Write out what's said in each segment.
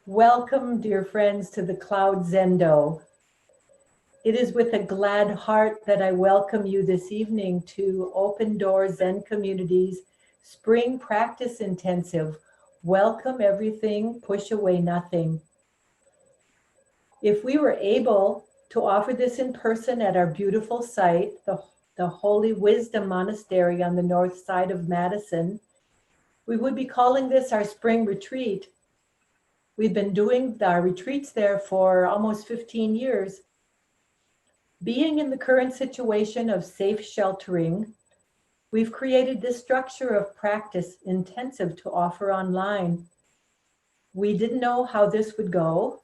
Welcome, dear friends, to the Cloud Zendo. It is with a glad heart that I welcome you this evening to Open Door Zen Community's Spring Practice Intensive. Welcome everything, push away nothing. If we were able to offer this in person at our beautiful site, the Holy Wisdom Monastery on the north side of Madison, we would be calling this our spring retreat. We've been doing our retreats there for almost 15 years. Being in the current situation of safe sheltering, we've created this structure of practice intensive to offer online. We didn't know how this would go,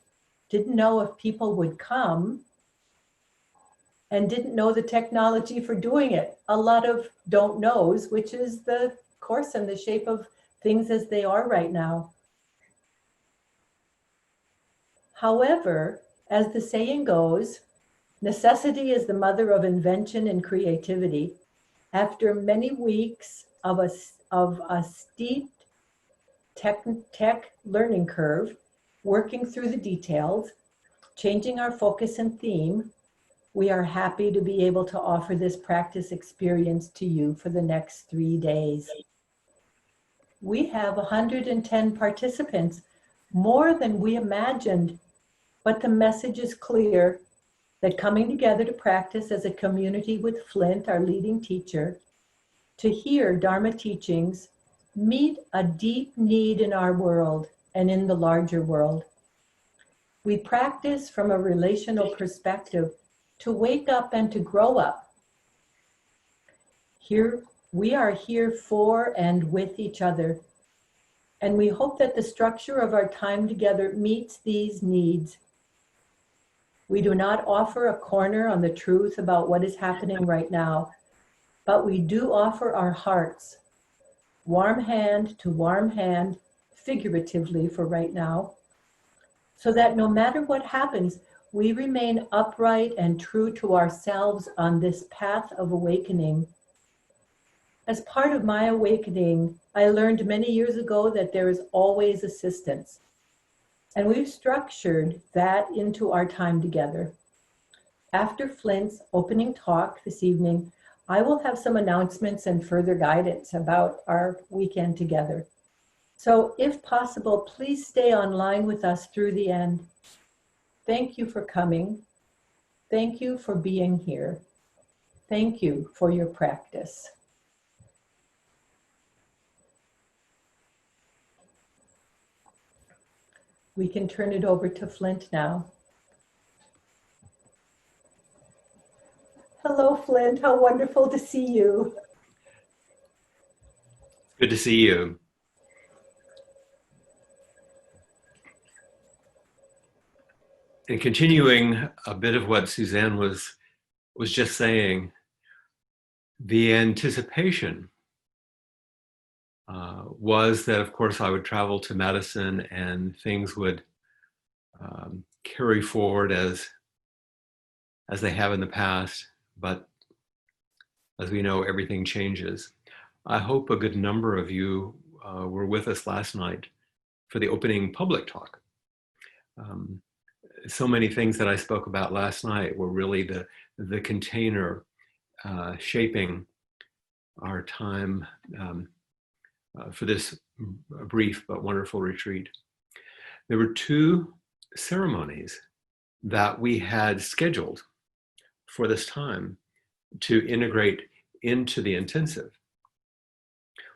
didn't know if people would come, and didn't know the technology for doing it. A lot of don't knows, which is the course and the shape of things as they are right now. However, as the saying goes, necessity is the mother of invention and creativity. After many weeks of a steep tech learning curve, working through the details, changing our focus and theme, we are happy to be able to offer this practice experience to you for the next 3 days. We have 110 participants, more than we imagined, but the message is clear that coming together to practice as a community with Flint, our leading teacher, to hear Dharma teachings, meet a deep need in our world and in the larger world. We practice from a relational perspective to wake up and to grow up. Here, we are here for and with each other, and we hope that the structure of our time together meets these needs. We do not offer a corner on the truth about what is happening right now, but we do offer our hearts, warm hand to warm hand, figuratively for right now, so that no matter what happens, we remain upright and true to ourselves on this path of awakening. As part of my awakening, I learned many years ago that there is always assistance. And we've structured that into our time together. After Flint's opening talk this evening, I will have some announcements and further guidance about our weekend together. So if possible, please stay online with us through the end. Thank you for coming. Thank you for being here. Thank you for your practice. We can turn it over to Flint now. Hello, Flint. How wonderful to see you. Good to see you. And continuing a bit of what Suzanne was just saying, the anticipation was that, of course, I would travel to Madison and things would carry forward as they have in the past. But as we know, everything changes. I hope a good number of you were with us last night for the opening public talk. So many things that I spoke about last night were really the container shaping our time for this brief but wonderful retreat. There were 2 ceremonies that we had scheduled for this time to integrate into the intensive.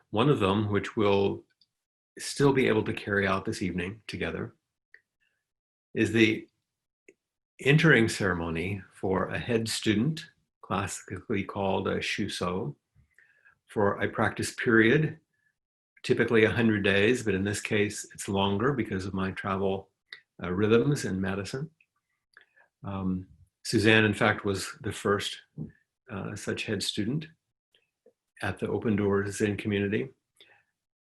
One of them, which we'll still be able to carry out this evening together, is the entering ceremony for a head student, classically called a shuso, for a practice period, typically 100 days, but in this case, it's longer because of my travel rhythms in Madison. Suzanne, in fact, was the first such head student at the Open Doors Zen community.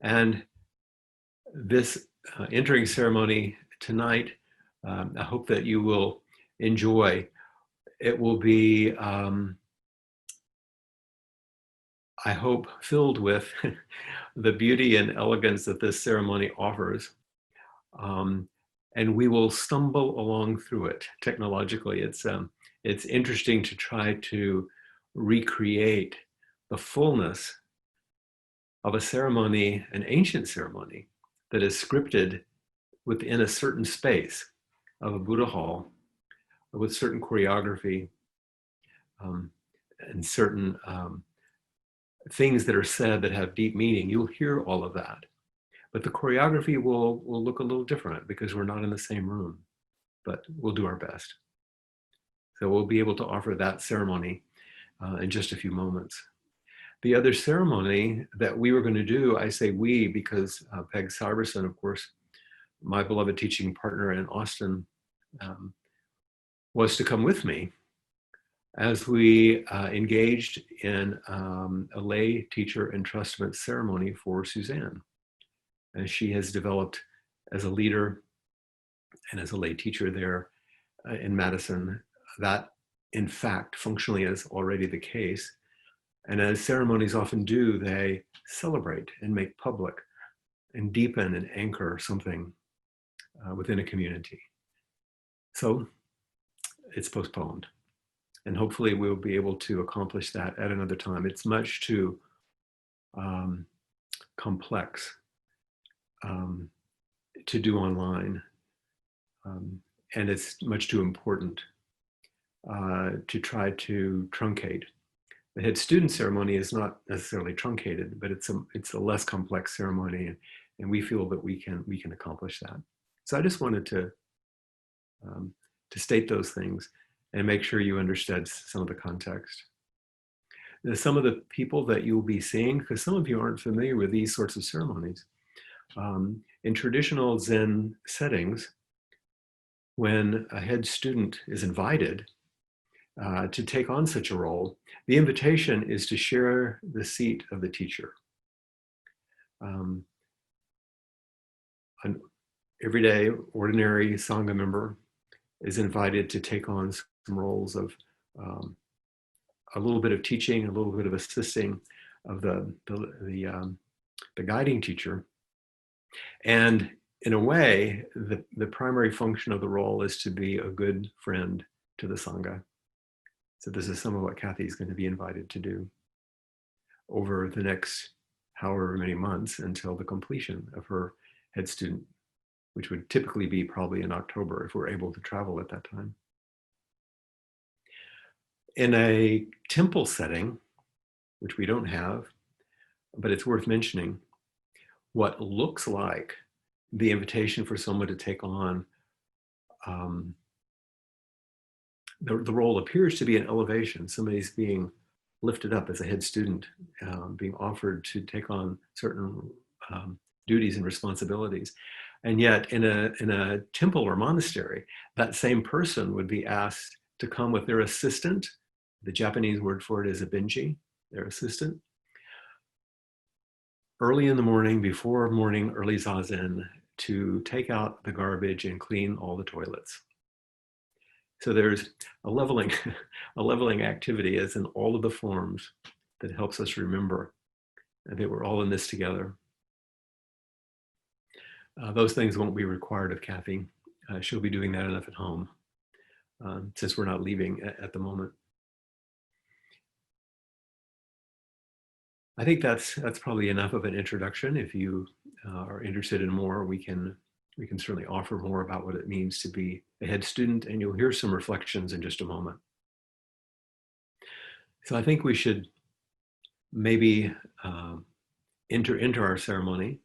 And this entering ceremony tonight, I hope that you will enjoy. It will be, I hope, filled with the beauty and elegance that this ceremony offers. and we will stumble along through it technologically. It's interesting to try to recreate the fullness of a ceremony, an ancient ceremony that is scripted within a certain space of a Buddha hall with certain choreography um, and certain things that are said that have deep meaning. You'll hear all of that. But the choreography will look a little different because we're not in the same room, but we'll do our best. So we'll be able to offer that ceremony in just a few moments. The other ceremony that we were going to do, I say we because Peg Syverson, of course, my beloved teaching partner in Austin, was to come with me as we engaged in a lay teacher entrustment ceremony for Suzanne. And she has developed as a leader and as a lay teacher there in Madison. That, in fact, functionally is already the case. And as ceremonies often do, they celebrate and make public and deepen and anchor something within a community. So it's postponed. And hopefully we'll be able to accomplish that at another time. It's much too complex to do online. And it's much too important to try to truncate. The head student ceremony is not necessarily truncated, but it's a less complex ceremony, and we feel that we can accomplish that. So I just wanted to state those things and make sure you understood some of the context. Now, some of the people that you'll be seeing, because some of you aren't familiar with these sorts of ceremonies, in traditional Zen settings, when a head student is invited to take on such a role, the invitation is to share the seat of the teacher. An everyday, ordinary Sangha member is invited to take on some roles of a little bit of teaching, a little bit of assisting of the guiding teacher. And in a way, the primary function of the role is to be a good friend to the Sangha. So this is some of what Kathy is going to be invited to do over the next however many months until the completion of her head student, which would typically be probably in October if we're able to travel at that time. In a temple setting, which we don't have, but it's worth mentioning, what looks like the invitation for someone to take on the role appears to be an elevation. Somebody's being lifted up as a head student, being offered to take on certain duties and responsibilities. And yet in a temple or monastery, that same person would be asked to come with their assistant. The Japanese word for it is a benji, their assistant. Early in the morning, before morning early zazen, to take out the garbage and clean all the toilets. So there's a leveling activity as in all of the forms that helps us remember that we're all in this together. Those things won't be required of Kathy. She'll be doing that enough at home since we're not leaving at the moment. I think that's probably enough of an introduction. If you are interested in more, we can certainly offer more about what it means to be a head student, and you'll hear some reflections in just a moment. So I think we should maybe enter into our ceremony,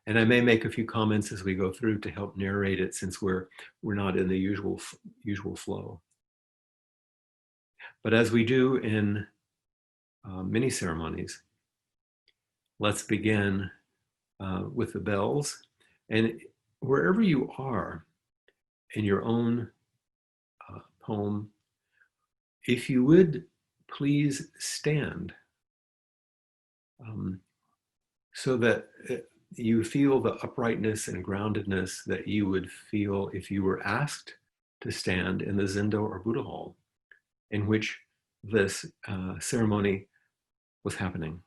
and I may make a few comments as we go through to help narrate it, since we're not in the usual flow. But as we do in many ceremonies, let's begin with the bells. And wherever you are in your own home, if you would please stand so that you feel the uprightness and groundedness that you would feel if you were asked to stand in the Zendo or Buddha hall in which this ceremony was happening.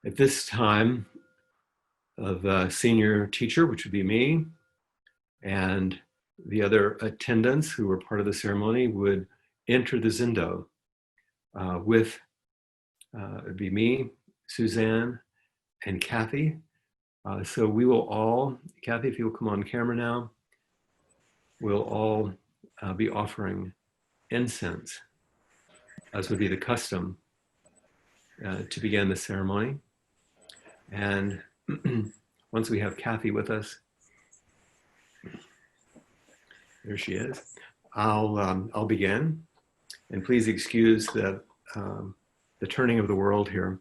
At this time, the senior teacher, which would be me, and the other attendants who were part of the ceremony would enter the zendo with, it'd be me, Suzanne, and Kathy. So we will all, Kathy, if you'll come on camera now, we'll all be offering incense, as would be the custom to begin the ceremony. And once we have Kathy with us, there she is, I'll begin. And please excuse the turning of the world here.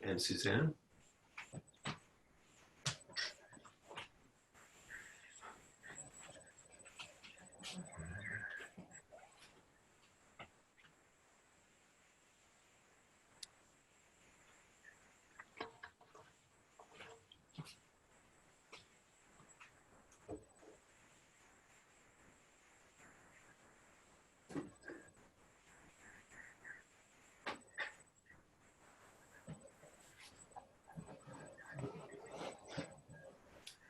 And Suzanne.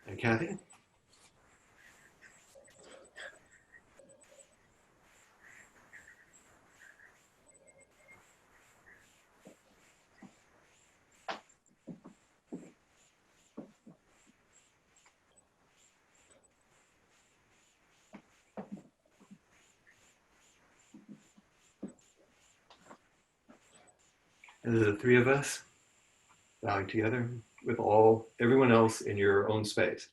And Kathy. And the three of us bowing together with everyone else in your own space.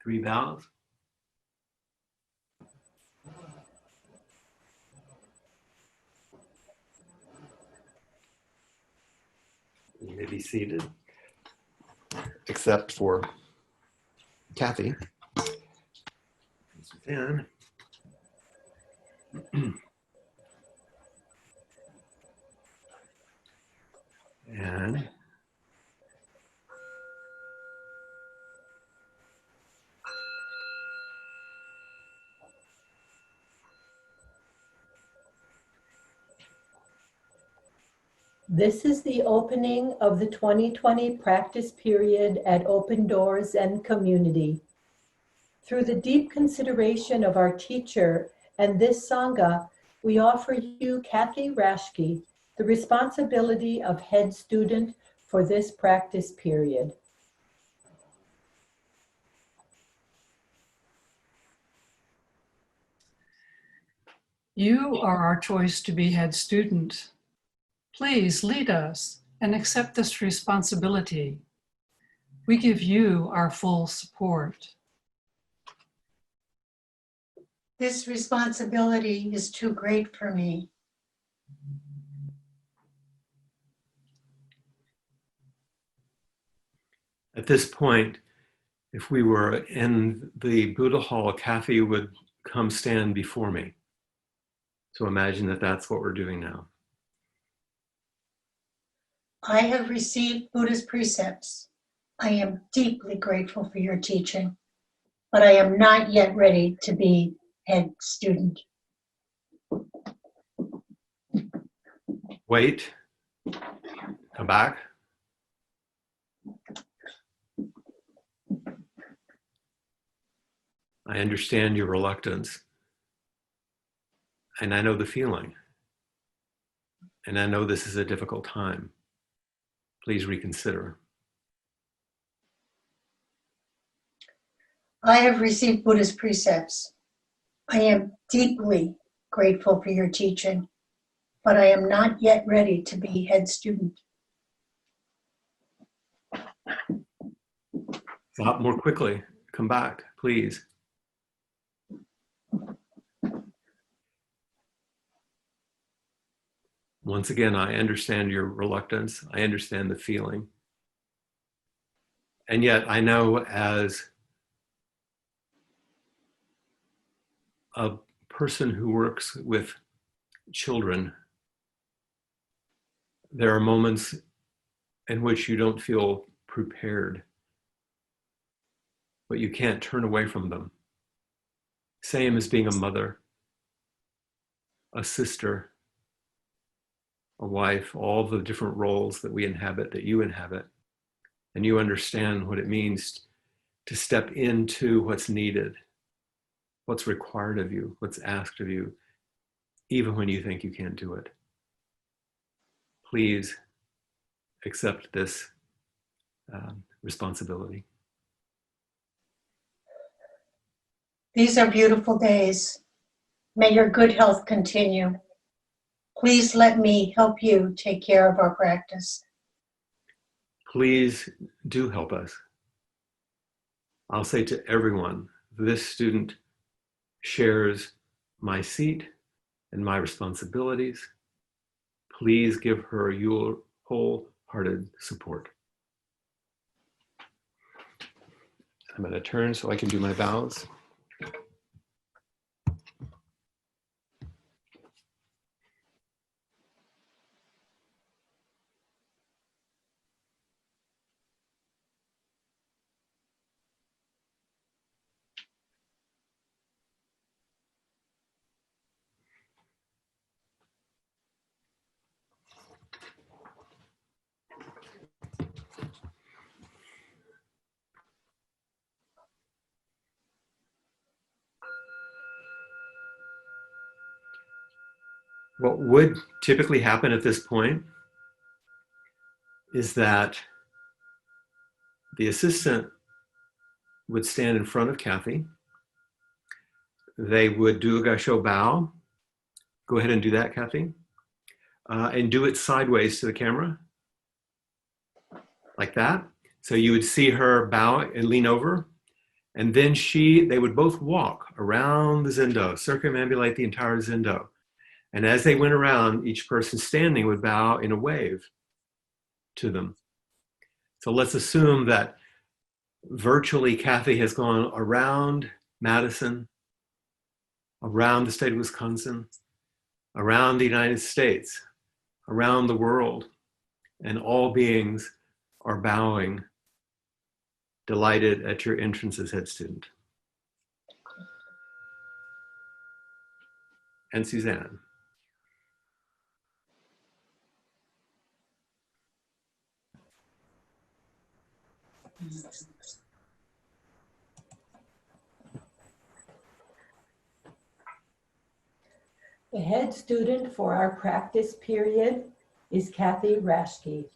3 bows. You may be seated, except for Kathy. Suzanne. And This is the opening of the 2020 practice period at Open Doors and Community. Through the deep consideration of our teacher and this Sangha, we offer you, Kathy Rashke, the responsibility of head student for this practice period. You are our choice to be head student. Please lead us and accept this responsibility. We give you our full support. This responsibility is too great for me. at this point, if we were in the Buddha Hall, Kathy would come stand before me. So imagine that that's what we're doing now. I have received Buddha's precepts. I am deeply grateful for your teaching, but I am not yet ready to be head student. Wait, come back. I understand your reluctance, and I know the feeling, and I know this is a difficult time. Please reconsider. I have received Buddha's precepts. I am deeply grateful for your teaching, but I am not yet ready to be head student. Stop more quickly. Come back, please. Once again, I understand your reluctance. I understand the feeling. And yet I know as a person who works with children, there are moments in which you don't feel prepared, but you can't turn away from them. Same as being a mother, a sister, a wife, all the different roles that we inhabit, that you inhabit. And you understand what it means to step into what's needed, what's required of you, what's asked of you, even when you think you can't do it. Please accept this responsibility. These are beautiful days. May your good health continue. Please let me help you take care of our practice. Please do help us. I'll say to everyone, this student shares my seat and my responsibilities. Please give her your wholehearted support. I'm going to turn so I can do my vows. What would typically happen at this point is that the assistant would stand in front of Kathy. They would do a gassho bow. Go ahead and do that, Kathy. And do it sideways to the camera, like that. So you would see her bow and lean over. And then they would both walk around the zendo, circumambulate the entire zendo. And as they went around, each person standing would bow in a wave to them. So let's assume that virtually Kathy has gone around Madison, around the state of Wisconsin, around the United States, around the world, and all beings are bowing, delighted at your entrance as head student. And Suzanne. The head student for our practice period is Kathy Raschke.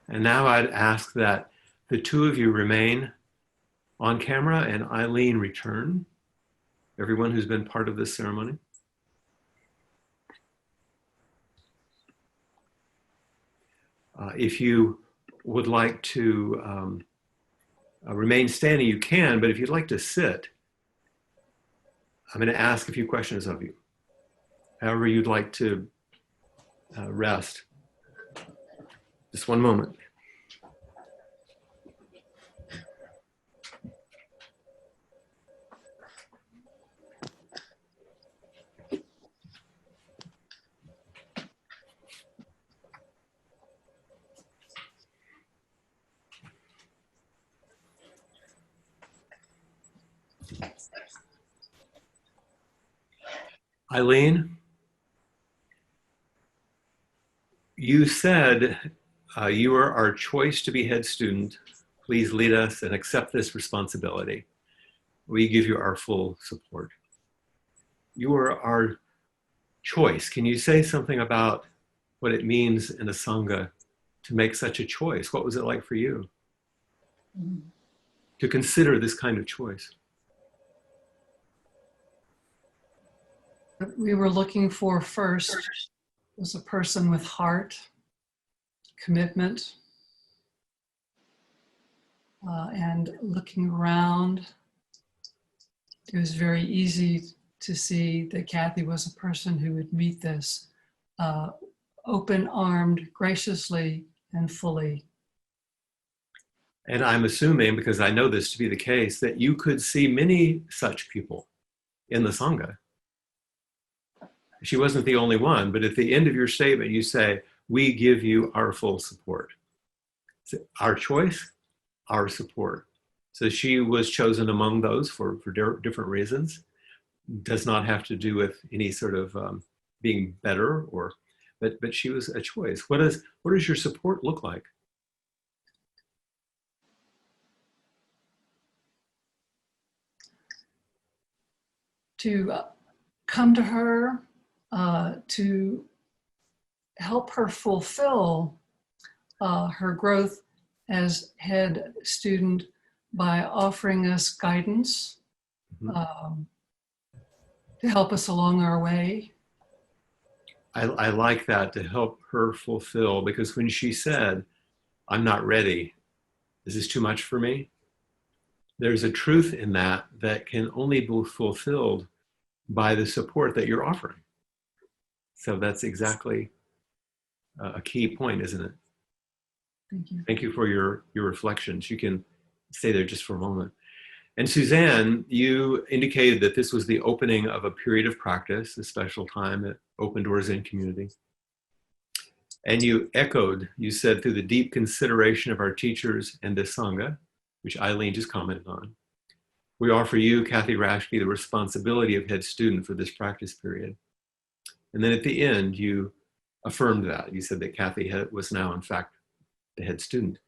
And now I'd ask that the two of you remain on camera and Eileen return, everyone who's been part of this ceremony. If you would like to remain standing, you can, but if you'd like to sit, I'm going to ask a few questions of you. However you'd like to rest. Just one moment. Eileen, you said you are our choice to be head student. Please lead us and accept this responsibility. We give you our full support. You are our choice. Can you say something about what it means in a Sangha to make such a choice? What was it like for you to consider this kind of choice? What we were looking for first was a person with heart, commitment, and looking around. It was very easy to see that Kathy was a person who would meet this open-armed, graciously and fully. And I'm assuming, because I know this to be the case, that you could see many such people in the Sangha. She wasn't the only one, but at the end of your statement, you say, we give you our full support. Our choice, our support. So she was chosen among those for different reasons. Does not have to do with any sort of being better, but she was a choice. What does your support look like? To come to her, to help her fulfill her growth as head student by offering us guidance, to help us along our way. I like that, to help her fulfill, because when she said, I'm not ready, this is too much for me, there's a truth in that that can only be fulfilled by the support that you're offering. So that's exactly a key point, isn't it? Thank you. Thank you for your reflections. You can stay there just for a moment. And Suzanne, you indicated that this was the opening of a period of practice, a special time at Open Doors in Community. And you echoed, you said, through the deep consideration of our teachers and the Sangha, which Eileen just commented on, we offer you, Kathy Rashke, the responsibility of head student for this practice period. And then at the end, you affirmed that. You said that Kathy was now, in fact, the head student.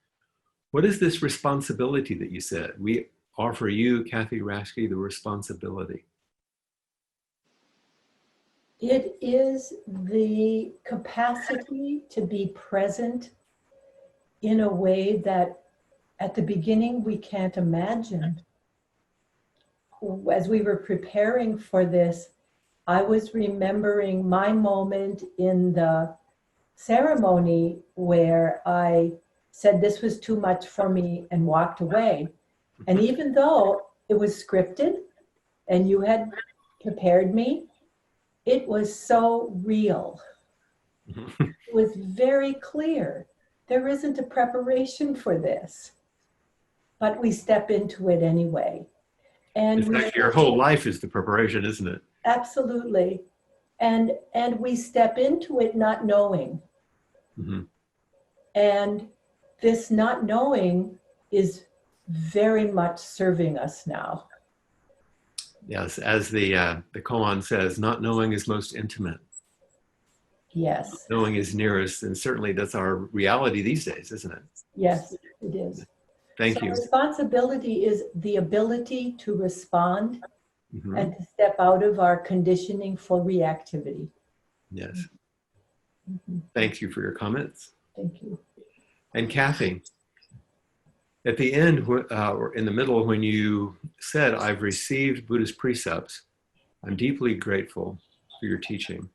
What is this responsibility that you said? We offer you, Kathy Rashke, the responsibility. It is the capacity to be present in a way that at the beginning we can't imagine. As we were preparing for this, I was remembering my moment in the ceremony where I said this was too much for me and walked away. And even though it was scripted and you had prepared me, it was so real. It was very clear. There isn't a preparation for this, but we step into it anyway. And in fact, your whole life is the preparation, isn't it? Absolutely. And we step into it not knowing. Mm-hmm. And this not knowing is very much serving us now. Yes, as the koan says, not knowing is most intimate. Yes. Knowing is nearest, and certainly that's our reality these days, isn't it? Yes, it is. Thank So you. responsibility is the ability to respond Mm-hmm. and to step out of our conditioning for reactivity. Yes. Mm-hmm. Thank you for your comments. Thank you. And Kathy, at the end, or in the middle, when you said, I've received Buddha's precepts, I'm deeply grateful for your teaching.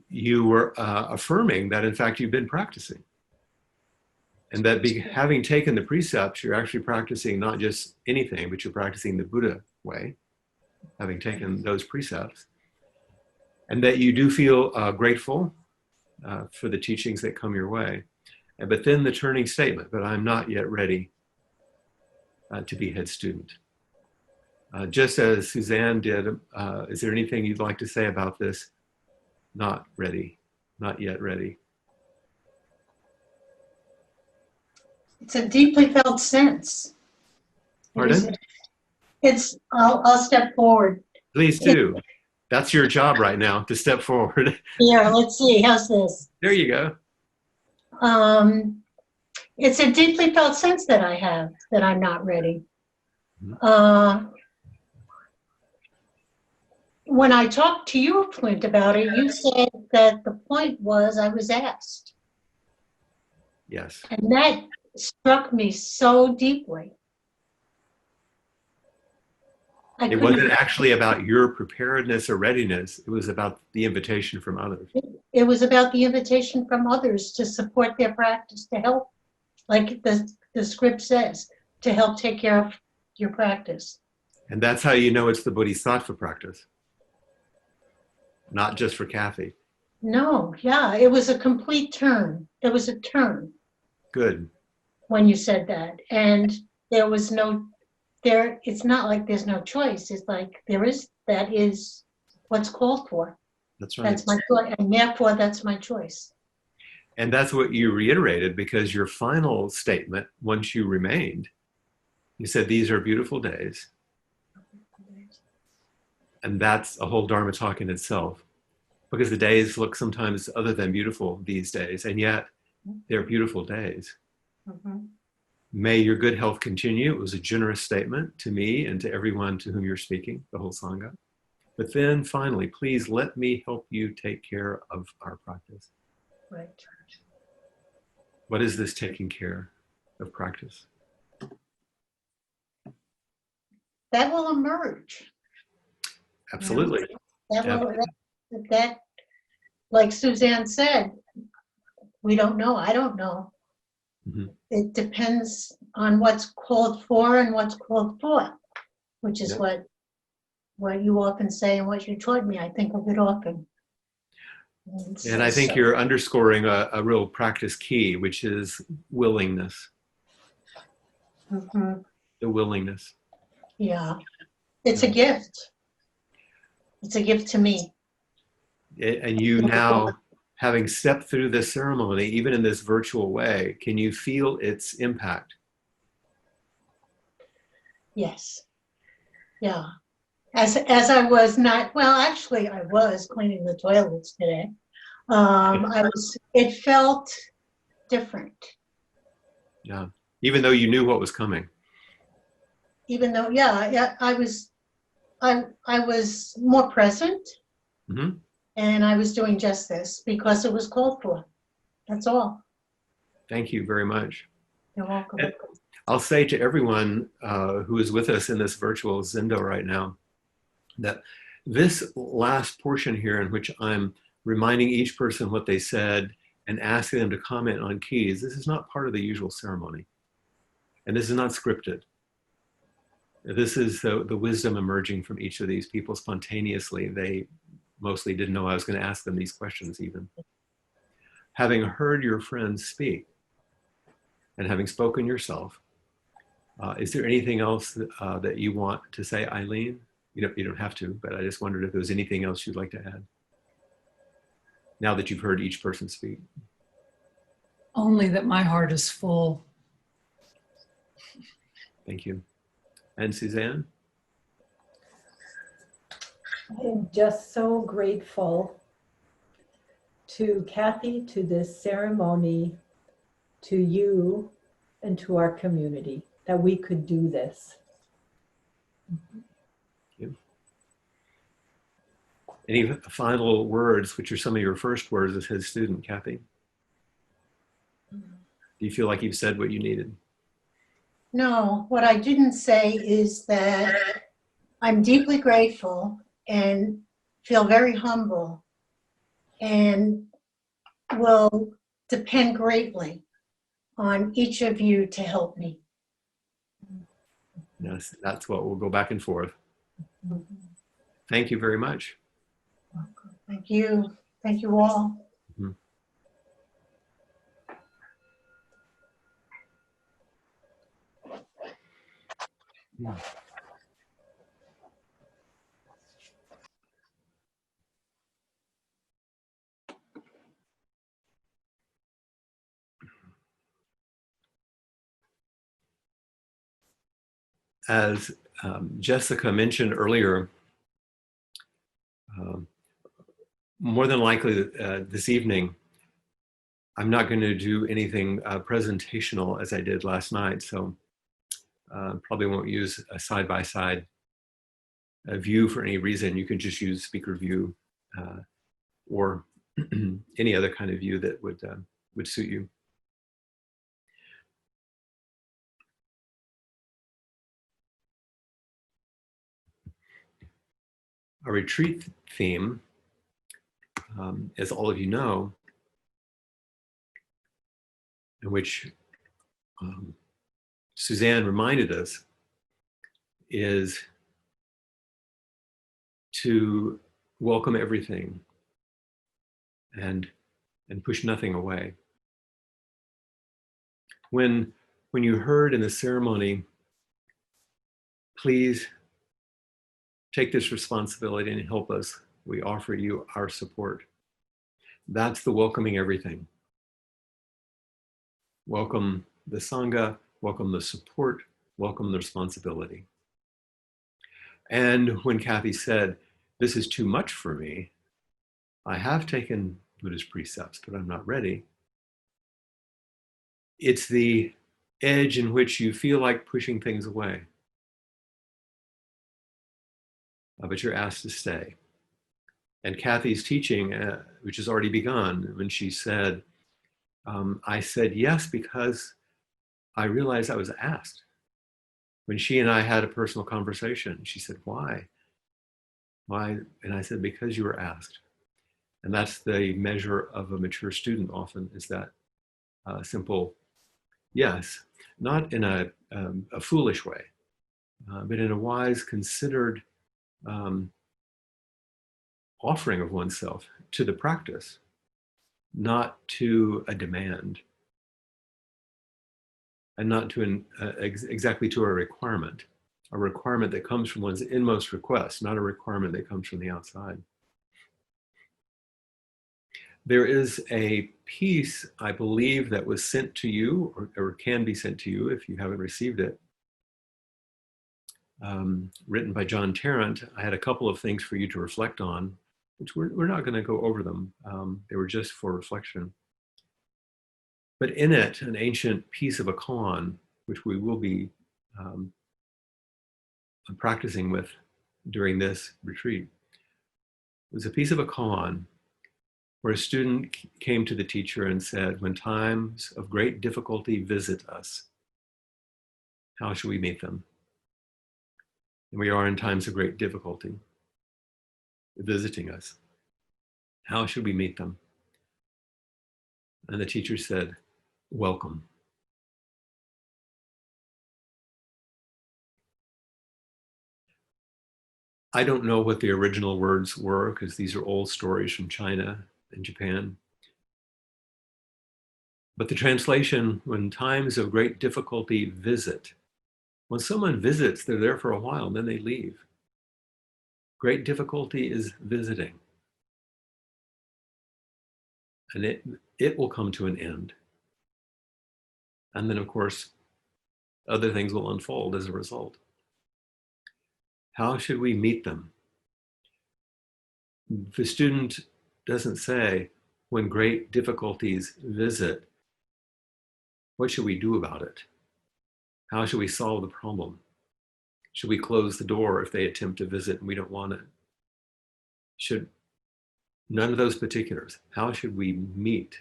You were affirming that, in fact, you've been practicing. And that having taken the precepts, you're actually practicing not just anything, but you're practicing the Buddha way, having taken those precepts. And that you do feel grateful for the teachings that come your way. But then the turning statement, but I'm not yet ready to be head student. Just as Suzanne did, is there anything you'd like to say about this? Not ready, not yet ready. It's a deeply felt sense. Pardon? I'll step forward. Please do. That's your job right now, to step forward. Here, let's see, how's this? There you go. It's a deeply felt sense that I have, that I'm not ready. When I talked to you, Flint, about it, you said that the point was I was asked. Yes. And that struck me so deeply. It wasn't actually about your preparedness or readiness. It was about the invitation from others. It was about the invitation from others to support their practice, to help, like the script says, to help take care of your practice. And that's how you know it's the Bodhisattva practice, not just for Kathy. No, yeah, it was a complete turn. It was a turn Good. when you said that. And there was no, it's not like there's no choice. It's like that is what's called for. That's right. That's my choice, and therefore that's my choice. And that's what you reiterated, because your final statement, once you remained, you said, these are beautiful days. And that's a whole Dharma talk in itself, because the days look sometimes other than beautiful these days, and yet they're beautiful days. Mm-hmm. May your good health continue. It was a generous statement to me and to everyone to whom you're speaking, the whole Sangha. But then finally, please let me help you take care of our practice. Right. What is this taking care of practice? That will emerge. Absolutely. That, like Suzanne said, we don't know. I don't know. Mm-hmm. It depends on what's called for and what's called for, which is what you often say and what you taught me. I think of it often. And I think you're underscoring a real practice key, which is willingness. Mm-hmm. The willingness. Yeah. It's a gift. It's a gift to me. And you now, having stepped through this ceremony, even in this virtual way, can you feel its impact? Yes. Yeah. As I was not, well, actually I was cleaning the toilets today. It felt different. Yeah. Even though you knew what was coming. Even though, I was more present. Mm-hmm. And I was doing just this because it was called for. That's all. Thank you very much. You're welcome. And I'll say to everyone who is with us in this virtual Zendo right now, that this last portion here, in which I'm reminding each person what they said and asking them to comment on keys, this is not part of the usual ceremony. And this is not scripted. This is the wisdom emerging from each of these people spontaneously. They mostly didn't know I was going to ask them these questions even. Having heard your friends speak and having spoken yourself, is there anything else that you want to say, Eileen? You don't have to, but I just wondered if there was anything else you'd like to add now that you've heard each person speak. Only that my heart is full. Thank you. And Suzanne? I am just so grateful to Kathy, to this ceremony, to you, and to our community that we could do this. Any final words, which are some of your first words as his student, Kathy? Do you feel like you've said what you needed? No, what I didn't say is that I'm deeply grateful and feel very humble and will depend greatly on each of you to help me. Yes, that's what we'll go back and forth. Thank you very much. Thank you. Thank you all. Mm-hmm. Yeah. As Jessica mentioned earlier, more than likely this evening, I'm not going to do anything presentational as I did last night, so probably won't use a side-by-side view for any reason. You can just use speaker view or any other kind of view that would suit you. Our retreat theme, as all of you know, in which Suzanne reminded us, is to welcome everything and push nothing away. When you heard in the ceremony, please take this responsibility and help us, we offer you our support. That's the welcoming everything. Welcome the Sangha, welcome the support, welcome the responsibility. And when Kathy said, this is too much for me, I have taken Buddhist precepts, but I'm not ready. It's the edge in which you feel like pushing things away, but you're asked to stay. And Kathy's teaching, which has already begun, when she said, I said yes because I realized I was asked. When she and I had a personal conversation, she said, why? Why? And I said, because you were asked. And that's the measure of a mature student often, is that simple yes, not in a foolish way, but in a wise, considered offering of oneself to the practice, not to a demand, and not to exactly to a requirement that comes from one's inmost request, not a requirement that comes from the outside. There is a piece, I believe, that was sent to you, or can be sent to you if you haven't received it, written by John Tarrant. I had a couple of things for you to reflect on, which we're not going to go over them. They were just for reflection. But in it, an ancient piece of a koan, which we will be practicing with during this retreat, was a piece of a koan where a student came to the teacher and said, when times of great difficulty visit us, how should we meet them? And we are in times of great difficulty visiting us. How should we meet them? And the teacher said, welcome. I don't know what the original words were because these are old stories from China and Japan. But the translation, when times of great difficulty visit, when someone visits, they're there for a while and then they leave. Great difficulty is visiting. And it will come to an end. And then, of course, other things will unfold as a result. How should we meet them? The student doesn't say, when great difficulties visit, what should we do about it? How should we solve the problem? Should we close the door if they attempt to visit and we don't want it? None of those particulars. How should we meet?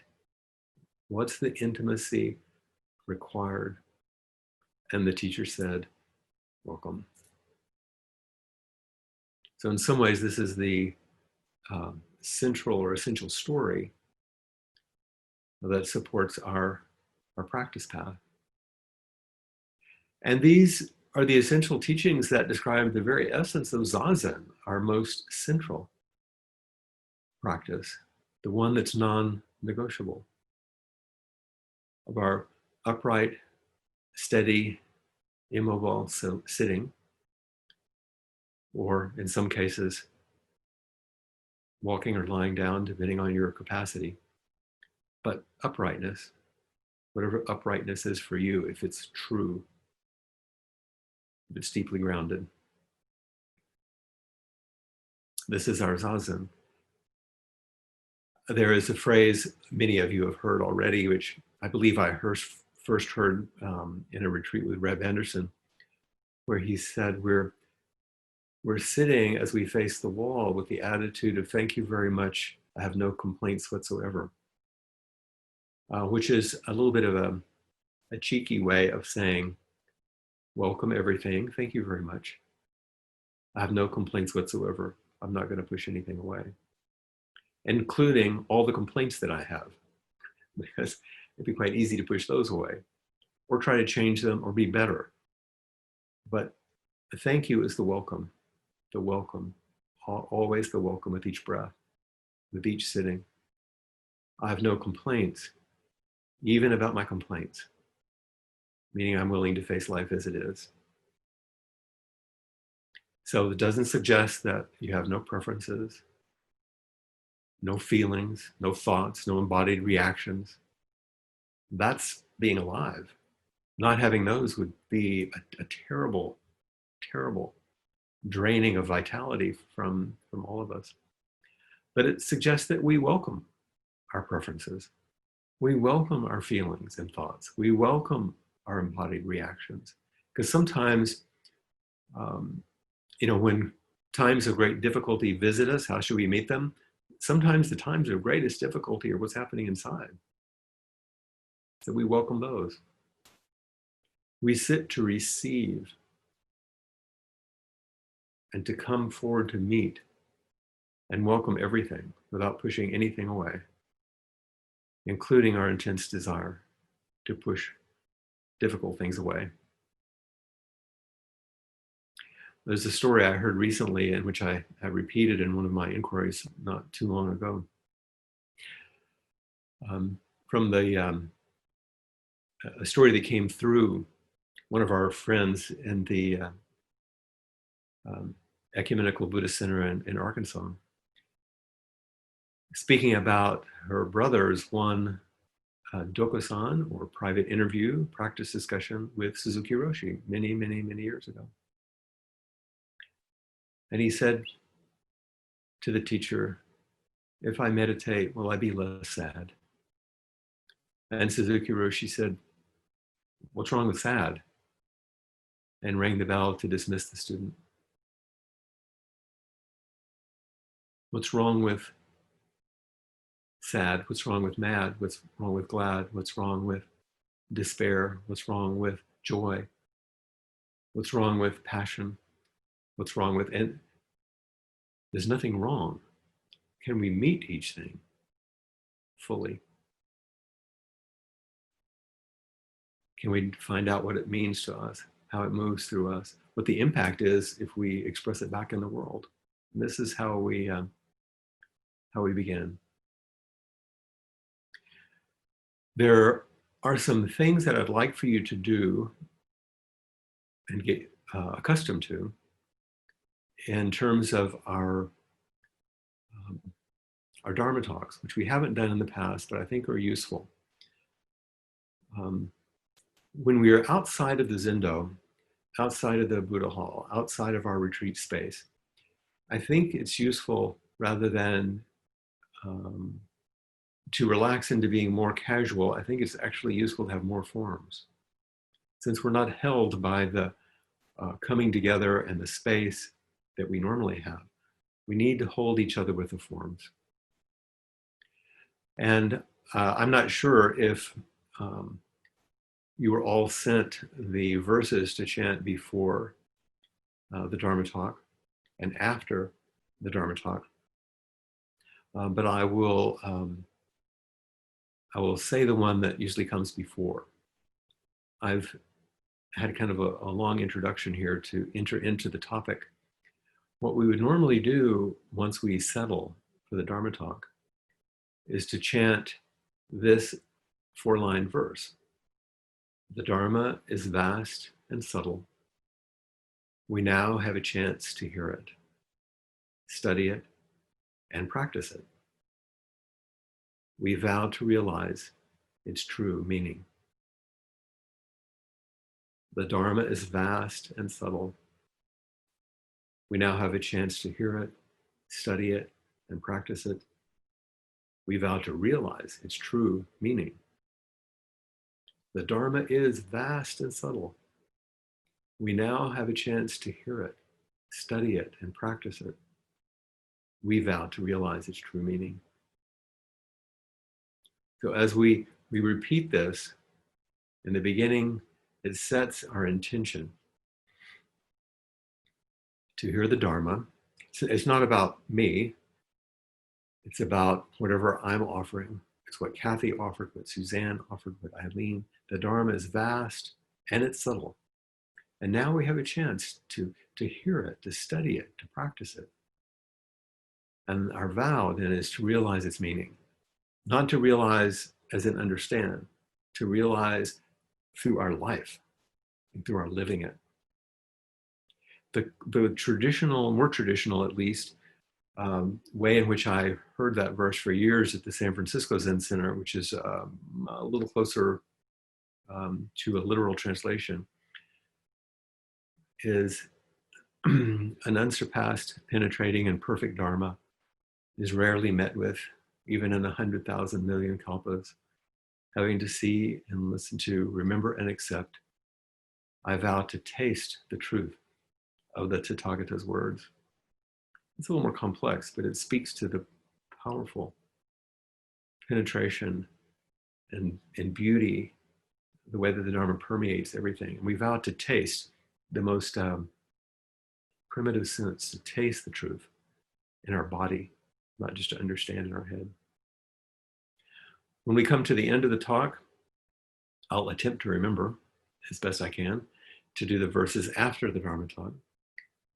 What's the intimacy required? And the teacher said, welcome. So in some ways, this is the central or essential story that supports our practice path. And these are the essential teachings that describe the very essence of Zazen, our most central practice, the one that's non-negotiable, of our upright, steady, immobile sitting, or in some cases, walking or lying down, depending on your capacity. But uprightness, whatever uprightness is for you, if it's true, if it's deeply grounded. This is our Zazen. There is a phrase many of you have heard already, which I believe I first heard in a retreat with Reb Anderson, where he said, we're sitting as we face the wall with the attitude of, thank you very much, I have no complaints whatsoever, which is a little bit of a cheeky way of saying, welcome everything, thank you very much. I have no complaints whatsoever. I'm not going to push anything away, including all the complaints that I have, because it'd be quite easy to push those away or try to change them or be better. But thank you is the welcome, always the welcome with each breath, with each sitting. I have no complaints, even about my complaints, meaning I'm willing to face life as it is. So it doesn't suggest that you have no preferences, no feelings, no thoughts, no embodied reactions. That's being alive. Not having those would be a terrible, terrible draining of vitality from all of us. But it suggests that we welcome our preferences. We welcome our feelings and thoughts. We welcome our embodied reactions. Because sometimes, when times of great difficulty visit us, how should we meet them? Sometimes the times of greatest difficulty are what's happening inside. So we welcome those. We sit to receive and to come forward to meet and welcome everything without pushing anything away, including our intense desire to push difficult things away. There's a story I heard recently in which I have repeated in one of my inquiries not too long ago. From a story that came through one of our friends in the Ecumenical Buddhist Center in Arkansas, speaking about her brother's one Dokusan, or private interview, practice discussion with Suzuki Roshi many, many, many years ago. And he said to the teacher, "If I meditate, will I be less sad?" And Suzuki Roshi said, "What's wrong with sad?" And rang the bell to dismiss the student. What's wrong with sad? What's wrong with mad? What's wrong with glad? What's wrong with despair? What's wrong with joy? What's wrong with passion? What's wrong with it? There's nothing wrong. Can we meet each thing fully? Can we find out what it means to us, how it moves through us, what the impact is if we express it back in the world? And this is how we begin. There are some things that I'd like for you to do and get accustomed to in terms of our Dharma talks, which we haven't done in the past, but I think are useful. When we are outside of the Zendo, outside of the Buddha Hall, outside of our retreat space, I think it's useful, rather than to relax into being more casual, I think it's actually useful to have more forms. Since we're not held by the coming together and the space that we normally have, we need to hold each other with the forms. And I'm not sure if you were all sent the verses to chant before the Dharma talk and after the Dharma talk. But I will say the one that usually comes before. I've had kind of a long introduction here to enter into the topic. What we would normally do once we settle for the Dharma talk is to chant this 4-line verse. The Dharma is vast and subtle. We now have a chance to hear it, study it, and practice it. We vow to realize its true meaning. The Dharma is vast and subtle. We now have a chance to hear it, study it, and practice it. We vow to realize its true meaning. The Dharma is vast and subtle. We now have a chance to hear it, study it, and practice it. We vow to realize its true meaning. So as we repeat this, in the beginning, it sets our intention to hear the Dharma, It's not about me. It's about whatever I'm offering. It's what Kathy offered, what Suzanne offered, what Eileen. The Dharma is vast and it's subtle. And now we have a chance to hear it, to study it, to practice it. And our vow then is to realize its meaning, not to realize as in understand, to realize through our life, and through our living it. The traditional, more traditional at least, way in which I heard that verse for years at the San Francisco Zen Center, which is a little closer to a literal translation, is an unsurpassed, penetrating, and perfect Dharma is rarely met with, even in 100,000 million kalpas. Having to see and listen to, remember and accept, I vow to taste the truth of the Tathagata's words. It's a little more complex, but it speaks to the powerful penetration and beauty, the way that the Dharma permeates everything. And we vow to taste the most primitive sense, to taste the truth in our body, not just to understand in our head. When we come to the end of the talk, I'll attempt to remember as best I can to do the verses after the Dharma talk,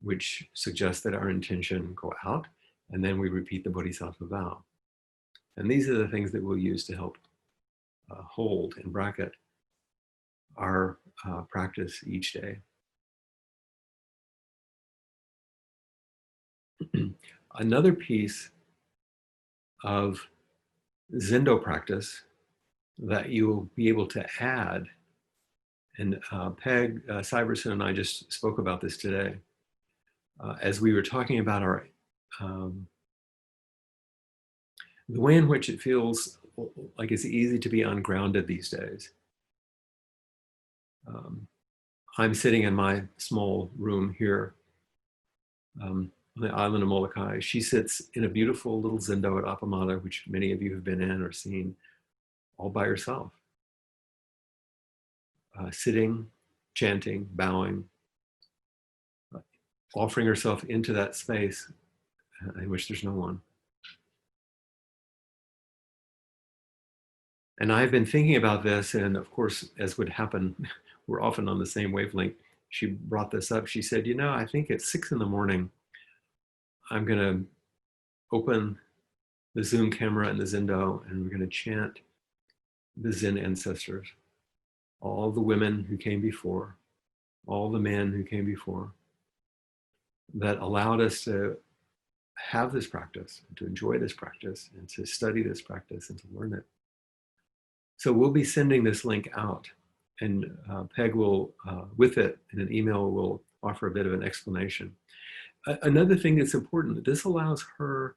which suggests that our intention go out, and then we repeat the Bodhisattva vow. And these are the things that we'll use to help hold and bracket our practice each day. Another piece of Zendo practice that you'll be able to add, and Peg Syverson and I just spoke about this today, as we were talking about our the way in which it feels like it's easy to be ungrounded these days. I'm sitting in my small room here on the island of Molokai. She sits in a beautiful little zendo at Appamada, which many of you have been in or seen, all by herself. Sitting, chanting, bowing, offering herself into that space in which there's no one. And I've been thinking about this, and of course, as would happen, we're often on the same wavelength. She brought this up. She said, I think at 6 a.m, I'm going to open the Zoom camera and the Zendo, and we're going to chant the Zen ancestors, all the women who came before, all the men who came before, that allowed us to have this practice, to enjoy this practice, and to study this practice, and to learn it. So we'll be sending this link out, and Peg will, with it in an email, will offer a bit of an explanation. Another thing that's important, this allows her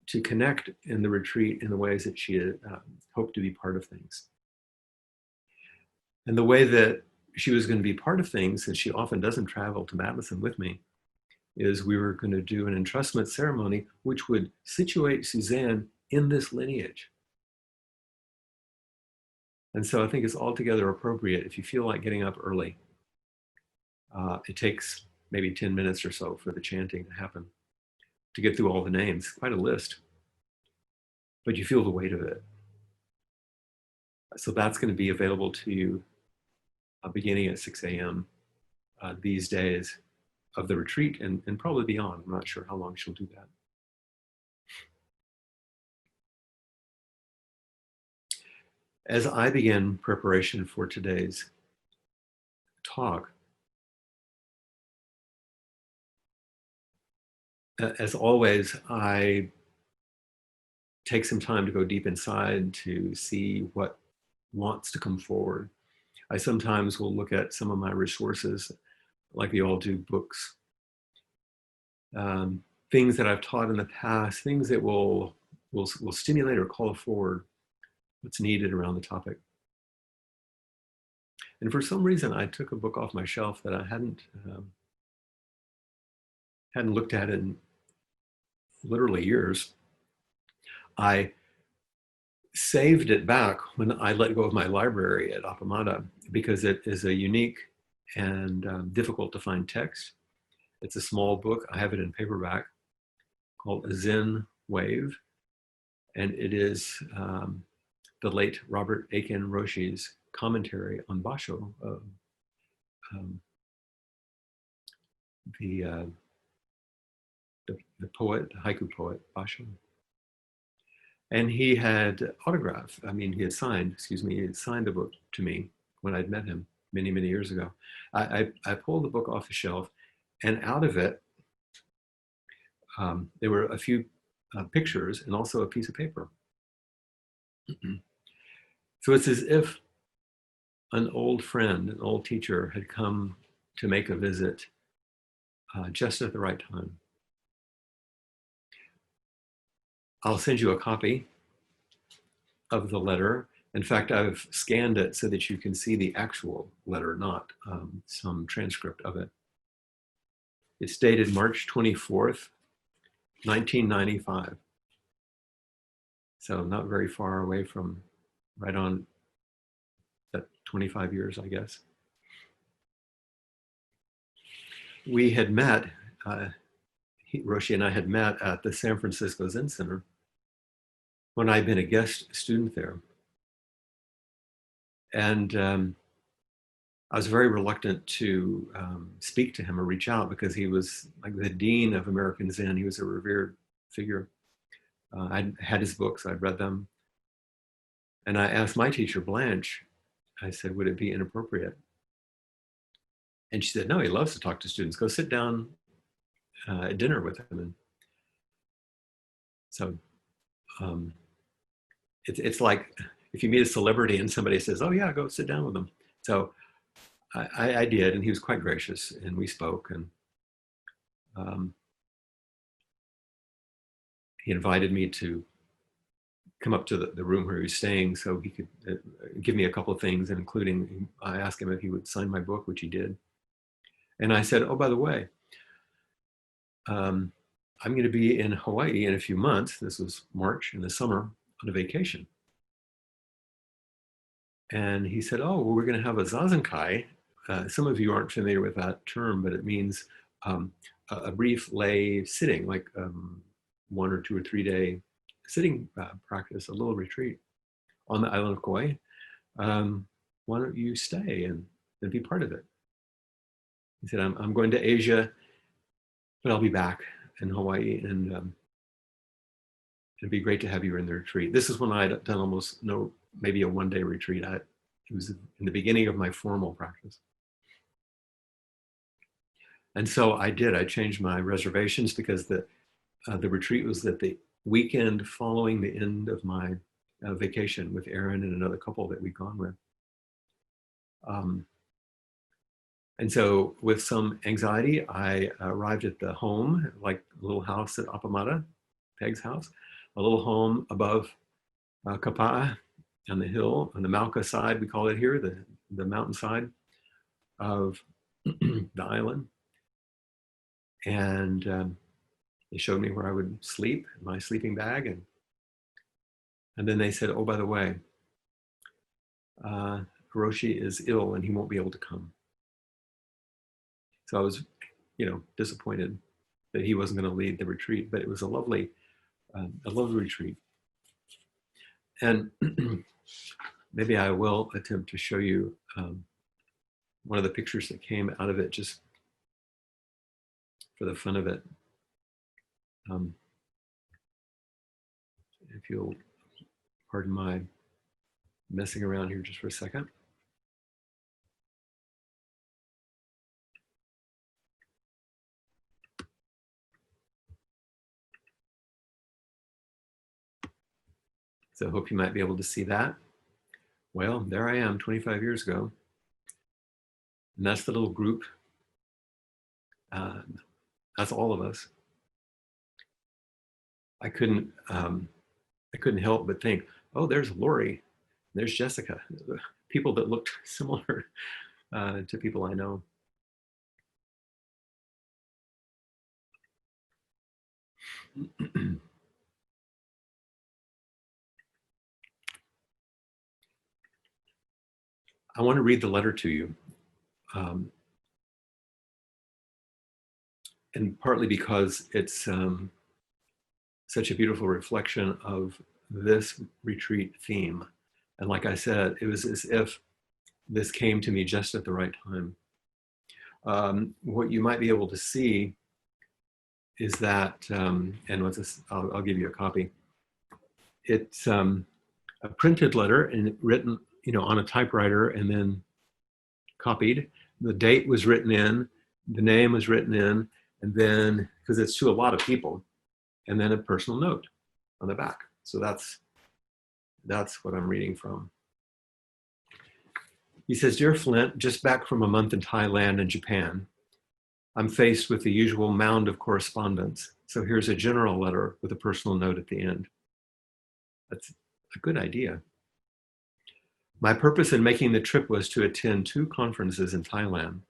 to connect in the retreat in the ways that she hoped to be part of things. And the way that she was going to be part of things, since she often doesn't travel to Madison with me, is we were going to do an entrustment ceremony which would situate Suzanne in this lineage. And so I think it's altogether appropriate if you feel like getting up early. It takes maybe 10 minutes or so for the chanting to happen, to get through all the names, quite a list. But you feel the weight of it. So that's going to be available to you beginning at 6 a.m. These days of the retreat and probably beyond. I'm not sure how long she'll do that. As I begin preparation for today's talk, as always, I take some time to go deep inside to see what wants to come forward. I sometimes will look at some of my resources, like we all do, books, things that I've taught in the past, things that will stimulate or call forward what's needed around the topic. And for some reason, I took a book off my shelf that I hadn't looked at in literally years. I saved it back when I let go of my library at Appamada because it is a unique and difficult to find text. It's a small book. I have it in paperback called A Zen Wave. And it is the late Robert Aiken Roshi's commentary on Basho, um, the poet, the haiku poet, Basho. And he had autographed, he had signed the book to me when I'd met him many, many years ago. I pulled the book off the shelf, and out of it, there were a few pictures and also a piece of paper. So it's as if an old friend, an old teacher had come to make a visit just at the right time. I'll send you a copy of the letter. In fact, I've scanned it so that you can see the actual letter, not some transcript of it. It's dated March 24th, 1995. So not very far away from right on that 25 years, I guess. We had met, Roshi and I had met at the San Francisco Zen Center when I'd been a guest student there. And I was very reluctant to speak to him or reach out because he was like the dean of American Zen. He was a revered figure. I had his books, I'd read them. And I asked my teacher, Blanche, I said, would it be inappropriate? And she said, no, he loves to talk to students. Go sit down at dinner with him. And so it's like if you meet a celebrity and somebody says, oh yeah, go sit down with them. So I did, and he was quite gracious, and we spoke, and he invited me to come up to the room where he was staying so he could give me a couple of things, and including, I asked him if he would sign my book, which he did. And I said, oh, by the way, I'm going to be in Hawaii in a few months. This was March in the summer on a vacation. And he said, oh, well, we're going to have a zazenkai. Some of you aren't familiar with that term, but it means a brief lay sitting, like 1 or 2 or 3 day sitting practice, a little retreat on the island of Kauai. Why don't you stay and be part of it? He said, I'm going to Asia, but I'll be back in Hawaii, and it'd be great to have you in the retreat. This is when I'd done maybe a 1-day retreat. It was in the beginning of my formal practice. And so I did. I changed my reservations because the retreat was at the weekend following the end of my vacation with Aaron and another couple that we'd gone with. And so with some anxiety, I arrived at the home, like a little house at Apamata, Peg's house, a little home above Kapa'a on the hill, on the Mauka side, we call it here, the mountainside of the island. And they showed me where I would sleep, my sleeping bag. And then they said, oh, by the way, Hiroshi is ill and he won't be able to come. So I was, disappointed that he wasn't going to lead the retreat, but it was a lovely retreat. And maybe I will attempt to show you one of the pictures that came out of it, just for the fun of it. If you'll pardon my messing around here just for a second. So I hope you might be able to see that. Well, there I am 25 years ago. And that's the little group. That's all of us. I couldn't help but think, oh, there's Lori, there's Jessica, people that looked similar to people I know. I want to read the letter to you. and partly because it's such a beautiful reflection of this retreat theme. And like I said, it was as if this came to me just at the right time. What you might be able to see is that, and what's this? I'll give you a copy. It's a printed letter and written, on a typewriter and then copied. The date was written in, the name was written in, and then, because it's to a lot of people, and then a personal note on the back. So that's what I'm reading from. He says, "Dear Flint, just back from a month in Thailand and Japan. I'm faced with the usual mound of correspondence. So here's a general letter with a personal note at the end." That's a good idea. "My purpose in making the trip was to attend 2 conferences in Thailand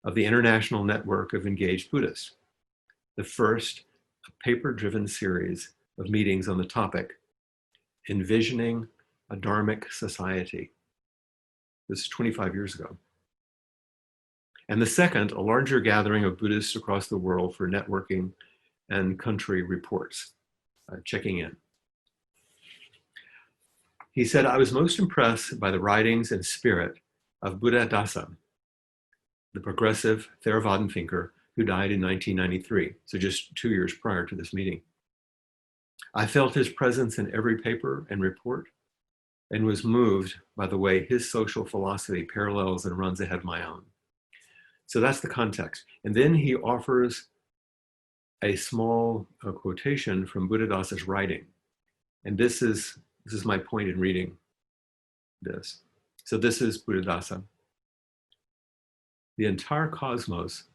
of the International Network of Engaged Buddhists. The first, a paper-driven series of meetings on the topic, Envisioning a Dharmic Society. This is 25 years ago. And the second, a larger gathering of Buddhists across the world for networking and country reports, checking in. He said, I was most impressed by the writings and spirit of Buddhadasa, the progressive Theravadan thinker who died in 1993, so just 2 years prior to this meeting. I felt his presence in every paper and report and was moved by the way his social philosophy parallels and runs ahead of my own. So that's the context. And then he offers a small quotation from Buddhadasa's writing. And this is my point in reading this. So this is Buddhadasa. The entire cosmos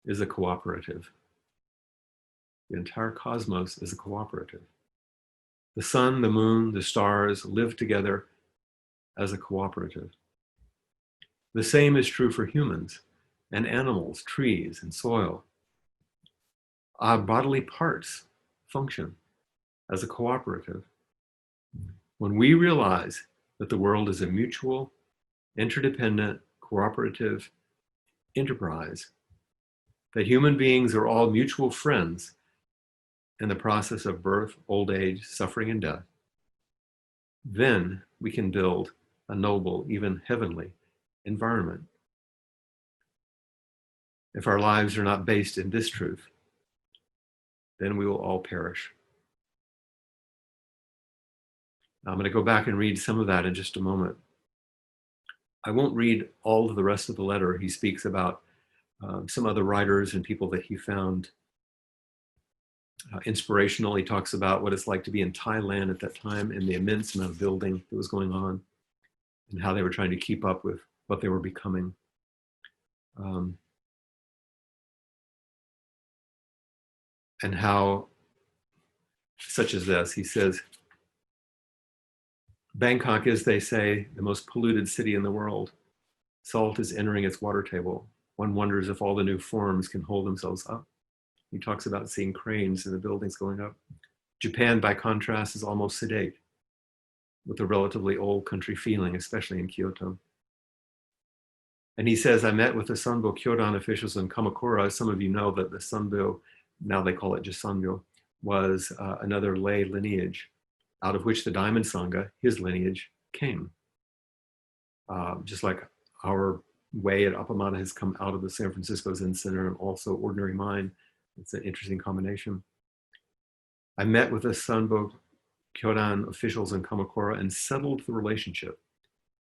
is a cooperative. The entire cosmos is a cooperative. The sun, the moon, the stars live together as a cooperative. The same is true for humans and animals, trees, and soil. Our bodily parts function as a cooperative. When we realize that the world is a mutual, interdependent, cooperative enterprise, that human beings are all mutual friends in the process of birth, old age, suffering, and death, then we can build a noble, even heavenly environment. If our lives are not based in this truth, then we will all perish. I'm going to go back and read some of that in just a moment. I won't read all of the rest of the letter. He speaks about some other writers and people that he found inspirational. He talks about what it's like to be in Thailand at that time and the immense amount of building that was going on and how they were trying to keep up with what they were becoming. And how, such as this, he says, Bangkok is, they say, the most polluted city in the world. Salt is entering its water table. One wonders if all the new forms can hold themselves up. He talks about seeing cranes in the buildings going up. Japan, by contrast, is almost sedate, with a relatively old country feeling, especially in Kyoto. And he says, I met with the Sanbo Kyodan officials in Kamakura. Some of you know that the Sanbo, now they call it just Sanbo, was another lay lineage out of which the Diamond Sangha, his lineage, came. Just like our way at Appamada has come out of the San Francisco Zen Center and also Ordinary Mind. It's an interesting combination. I met with the Sanbo Kyodan officials in Kamakura and settled the relationship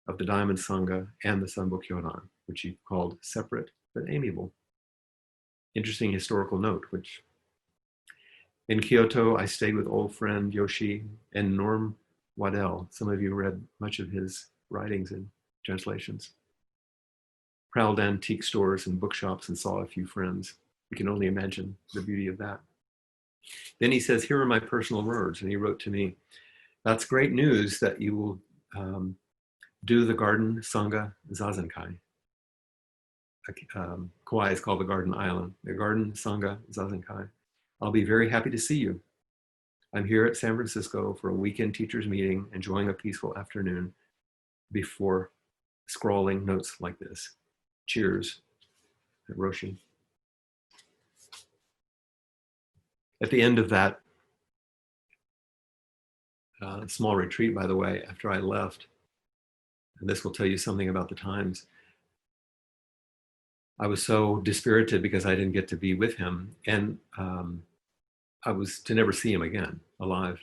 of the Diamond Sangha and the Sanbo Kyodan, which he called separate but amiable. Interesting historical note, which in Kyoto, I stayed with old friend Yoshi and Norm Waddell. Some of you read much of his writings and translations. Prowled antique stores and bookshops and saw a few friends. You can only imagine the beauty of that. Then he says, here are my personal words. And he wrote to me, that's great news that you will do the Garden Sangha Zazenkai. Kauai is called the Garden Island. The Garden Sangha Zazenkai. I'll be very happy to see you. I'm here at San Francisco for a weekend teachers meeting, enjoying a peaceful afternoon before scrawling notes like this. Cheers, Roshi. At the end of that small retreat, by the way, after I left, and this will tell you something about the times, I was so dispirited because I didn't get to be with him, and I was to never see him again alive.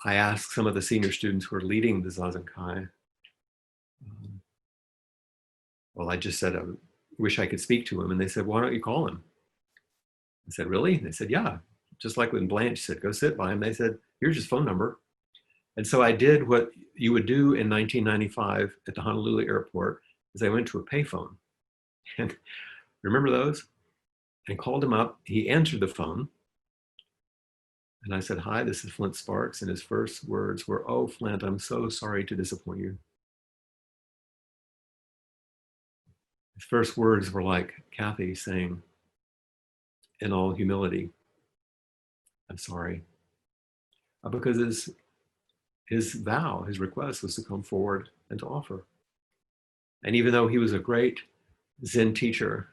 I asked some of the senior students who were leading the Zazen Kai, well, I just said, I wish I could speak to him. And they said, why don't you call him? I said, really? They said, yeah. Just like when Blanche said, go sit by him. They said, here's his phone number. And so I did what you would do in 1995 at the Honolulu airport, is I went to a payphone. And remember those? And called him up. He answered the phone. And I said, hi, this is Flint Sparks. And his first words were, oh, Flint, I'm so sorry to disappoint you. His first words were like Kathy saying, in all humility, I'm sorry. Because his vow, his request was to come forward and to offer. And even though he was a great Zen teacher,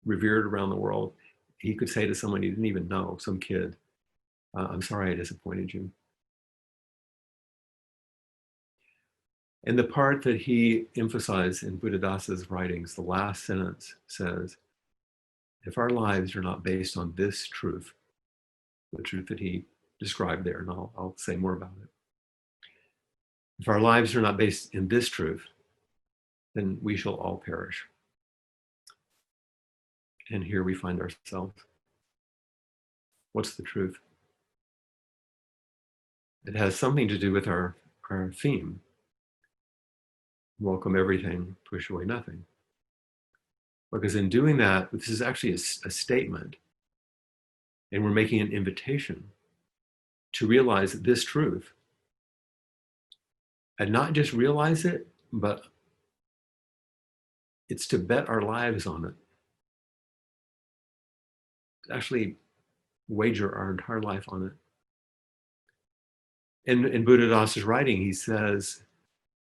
revered around the world, he could say to someone he didn't even know, some kid, I'm sorry I disappointed you. And the part that he emphasized in Buddhadasa's writings, the last sentence says, if our lives are not based on this truth, the truth that he described there, and I'll say more about it. If our lives are not based in this truth, then we shall all perish. And here we find ourselves. What's the truth? It has something to do with our theme. Welcome everything, push away nothing. Because in doing that, this is actually a statement, and we're making an invitation to realize this truth. And not just realize it, but it's to bet our lives on it. Actually wager our entire life on it. In Buddhadasa's writing, he says,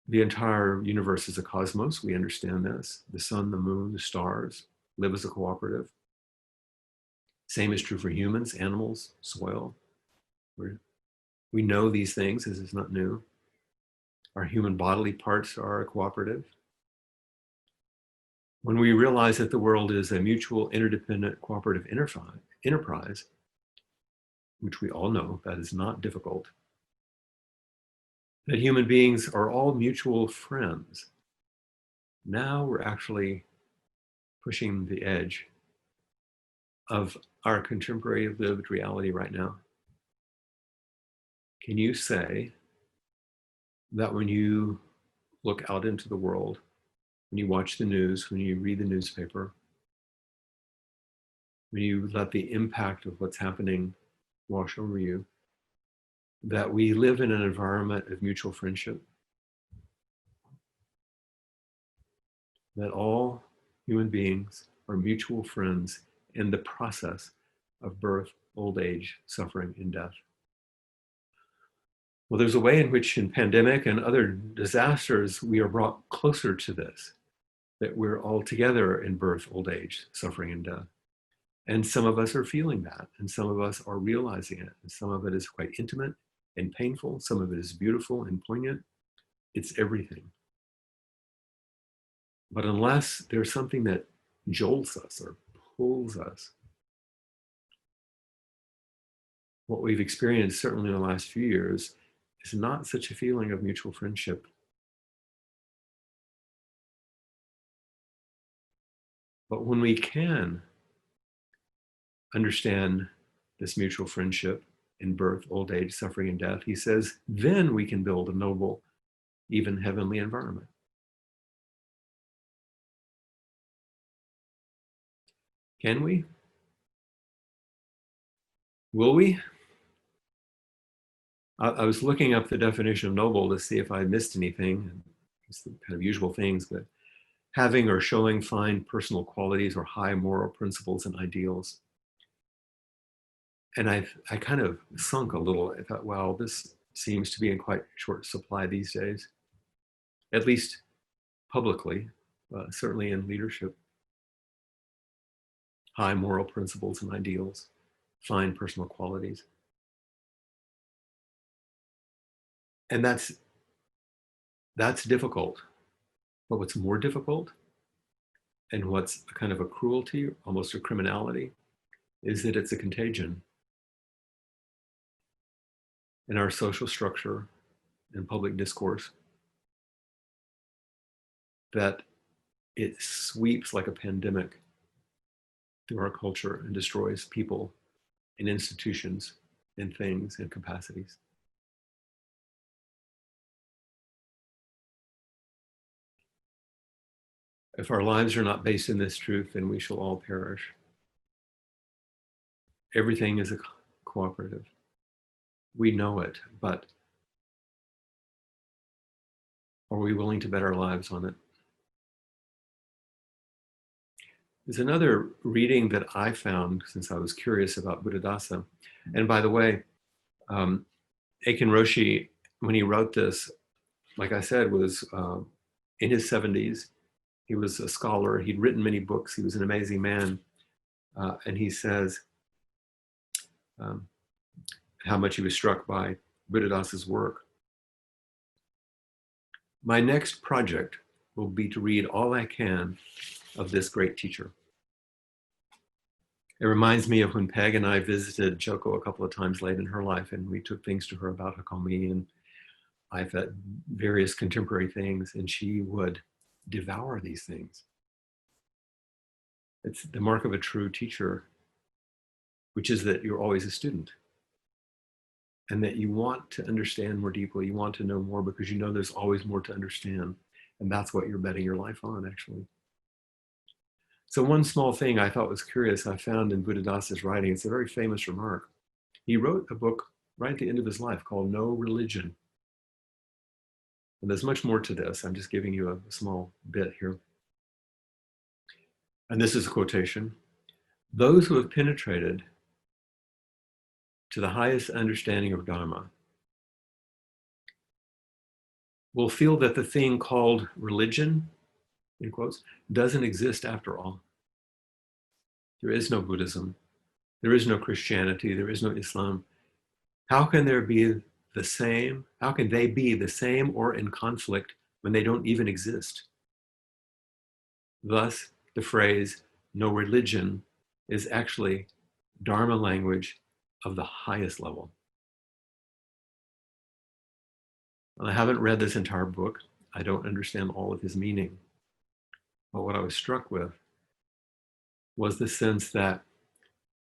the entire universe is a cosmos. We understand this. The sun, the moon, the stars live as a cooperative. Same is true for humans, animals, soil. We know these things. This is not new. Our human bodily parts are cooperative. When we realize that the world is a mutual, interdependent, cooperative enterprise, which we all know that is not difficult, that human beings are all mutual friends. Now we're actually pushing the edge of our contemporary lived reality right now. Can you say that when you look out into the world, when you watch the news, when you read the newspaper, when you let the impact of what's happening wash over you, that we live in an environment of mutual friendship? That all human beings are mutual friends in the process of birth, old age, suffering, and death. Well, there's a way in which in pandemic and other disasters, we are brought closer to this, that we're all together in birth, old age, suffering, and death. And some of us are feeling that, and some of us are realizing it. And some of it is quite intimate and painful. Some of it is beautiful and poignant. It's everything. But unless there's something that jolts us or pulls us, what we've experienced, certainly in the last few years, is not such a feeling of mutual friendship. But when we can understand this mutual friendship in birth, old age, suffering, and death, he says, then we can build a noble, even heavenly environment. Can we? Will we? I was looking up the definition of noble to see if I missed anything. It's the kind of usual things, but having or showing fine personal qualities or high moral principles and ideals. And I kind of sunk a little. I thought, wow, this seems to be in quite short supply these days, at least publicly, certainly in leadership. high moral principles and ideals, fine personal qualities. And that's difficult. But what's more difficult, and what's a kind of a cruelty, almost a criminality, is that it's a contagion. In our social structure and public discourse, that it sweeps like a pandemic through our culture and destroys people and institutions and things and capacities. If our lives are not based in this truth, then we shall all perish. Everything is a cooperative. We know it, but are we willing to bet our lives on it? There's another reading that I found since I was curious about Buddhadasa. And by the way, Eiken Roshi, when he wrote this, like I said, was in his 70s. He was a scholar. He'd written many books. He was an amazing man. And he says how much he was struck by Buddhadasa's work. My next project will be to read all I can of this great teacher. It reminds me of when Peg and I visited Choco a couple of times late in her life, and we took things to her about Hakomi and I've had various contemporary things, and she would devour these things. It's the mark of a true teacher, which is that you're always a student and that you want to understand more deeply. You want to know more because you know there's always more to understand. And that's what you're betting your life on, actually. So one small thing I thought was curious, I found in Buddhadasa's writing, it's a very famous remark. He wrote a book right at the end of his life called No Religion. And there's much more to this. I'm just giving you a small bit here. And this is a quotation. Those who have penetrated to the highest understanding of Dharma will feel that the thing called religion, in quotes, doesn't exist after all. There is no Buddhism. There is no Christianity. There is no Islam. How can there be the same? How can they be the same or in conflict when they don't even exist? Thus, the phrase, no religion, is actually Dharma language of the highest level. I haven't read this entire book. I don't understand all of his meaning. But what I was struck with was the sense that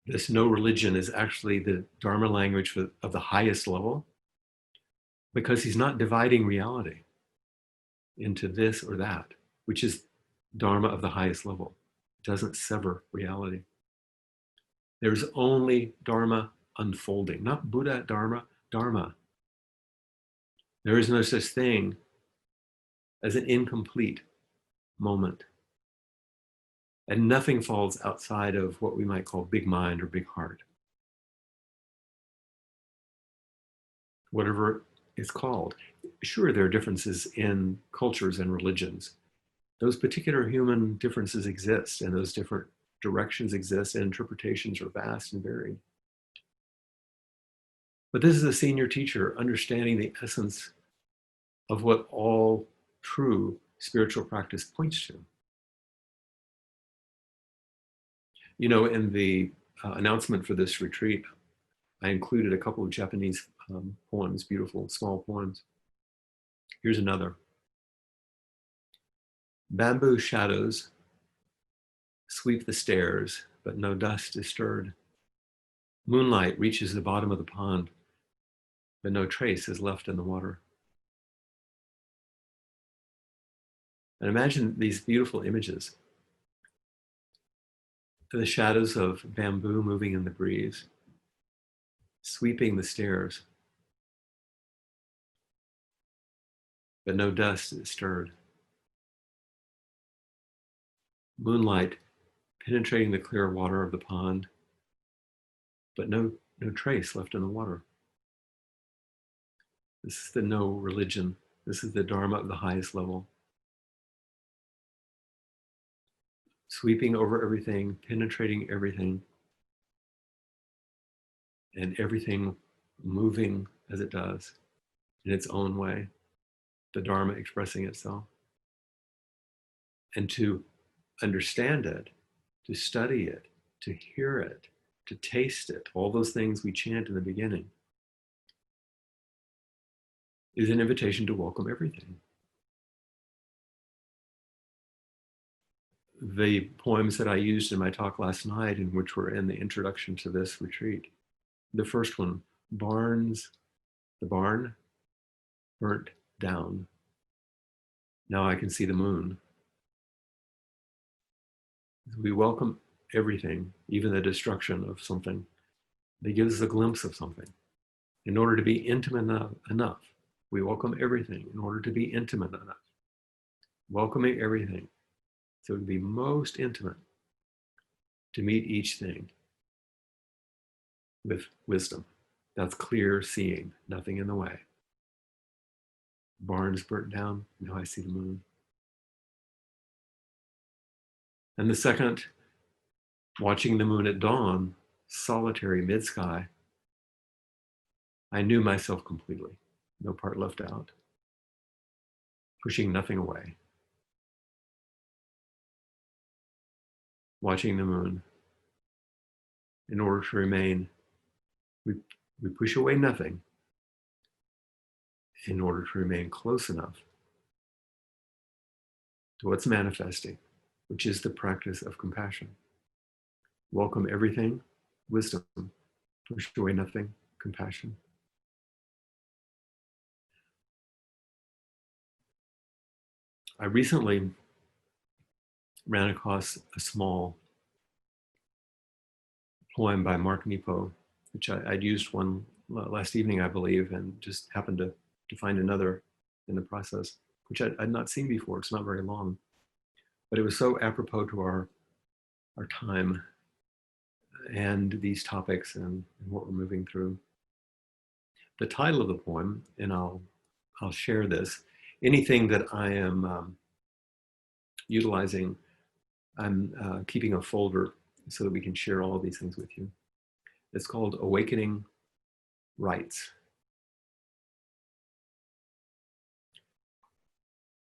this no religion is actually the Dharma language of the highest level, because he's not dividing reality into this or that, which is Dharma of the highest level. It doesn't sever reality. There's only Dharma unfolding, not Buddha Dharma, Dharma. There is no such thing as an incomplete moment. And nothing falls outside of what we might call big mind or big heart. Whatever it's called. Sure, there are differences in cultures and religions. Those particular human differences exist, and those different directions exist, and interpretations are vast and varied. But this is a senior teacher understanding the essence of what all true spiritual practice points to. You know, in the announcement for this retreat, I included a couple of Japanese poems, beautiful small poems. Here's another. Bamboo shadows sweep the stairs, but no dust is stirred. Moonlight reaches the bottom of the pond, but no trace is left in the water. And imagine these beautiful images. The shadows of bamboo moving in the breeze, sweeping the stairs, but no dust is stirred. Moonlight penetrating the clear water of the pond, but no trace left in the water. This is the no religion. This is the Dharma of the highest level. sweeping over everything, penetrating everything, and everything moving as it does in its own way, the Dharma expressing itself. And to understand it, to study it, to hear it, to taste it, all those things we chant in the beginning, is an invitation to welcome everything. The poems that I used in my talk last night, and which were in the introduction to this retreat, the first one, the barn burnt down. Now I can see the moon. We welcome everything, even the destruction of something that gives us a glimpse of something. In order to be intimate enough, we welcome everything in order to be intimate enough. Welcoming everything so to be most intimate, to meet each thing with wisdom. That's clear seeing, nothing in the way. Barns burnt down, now I see the moon. And the second, watching the moon at dawn, solitary mid-sky, I knew myself completely, no part left out, pushing nothing away. Watching the moon, in order to remain, we push away nothing in order to remain close enough to what's manifesting, which is the practice of compassion. Welcome everything, wisdom, push away nothing, compassion. I recently ran across a small poem by Mark Nepo, which I'd used one last evening, I believe, and just happened to find another in the process, which I'd not seen before. It's not very long, but it was so apropos to our time and these topics and what we're moving through. The title of the poem, and I'll share this, anything that I am utilizing, I'm keeping a folder so that we can share all of these things with you. It's called Awakening Rights.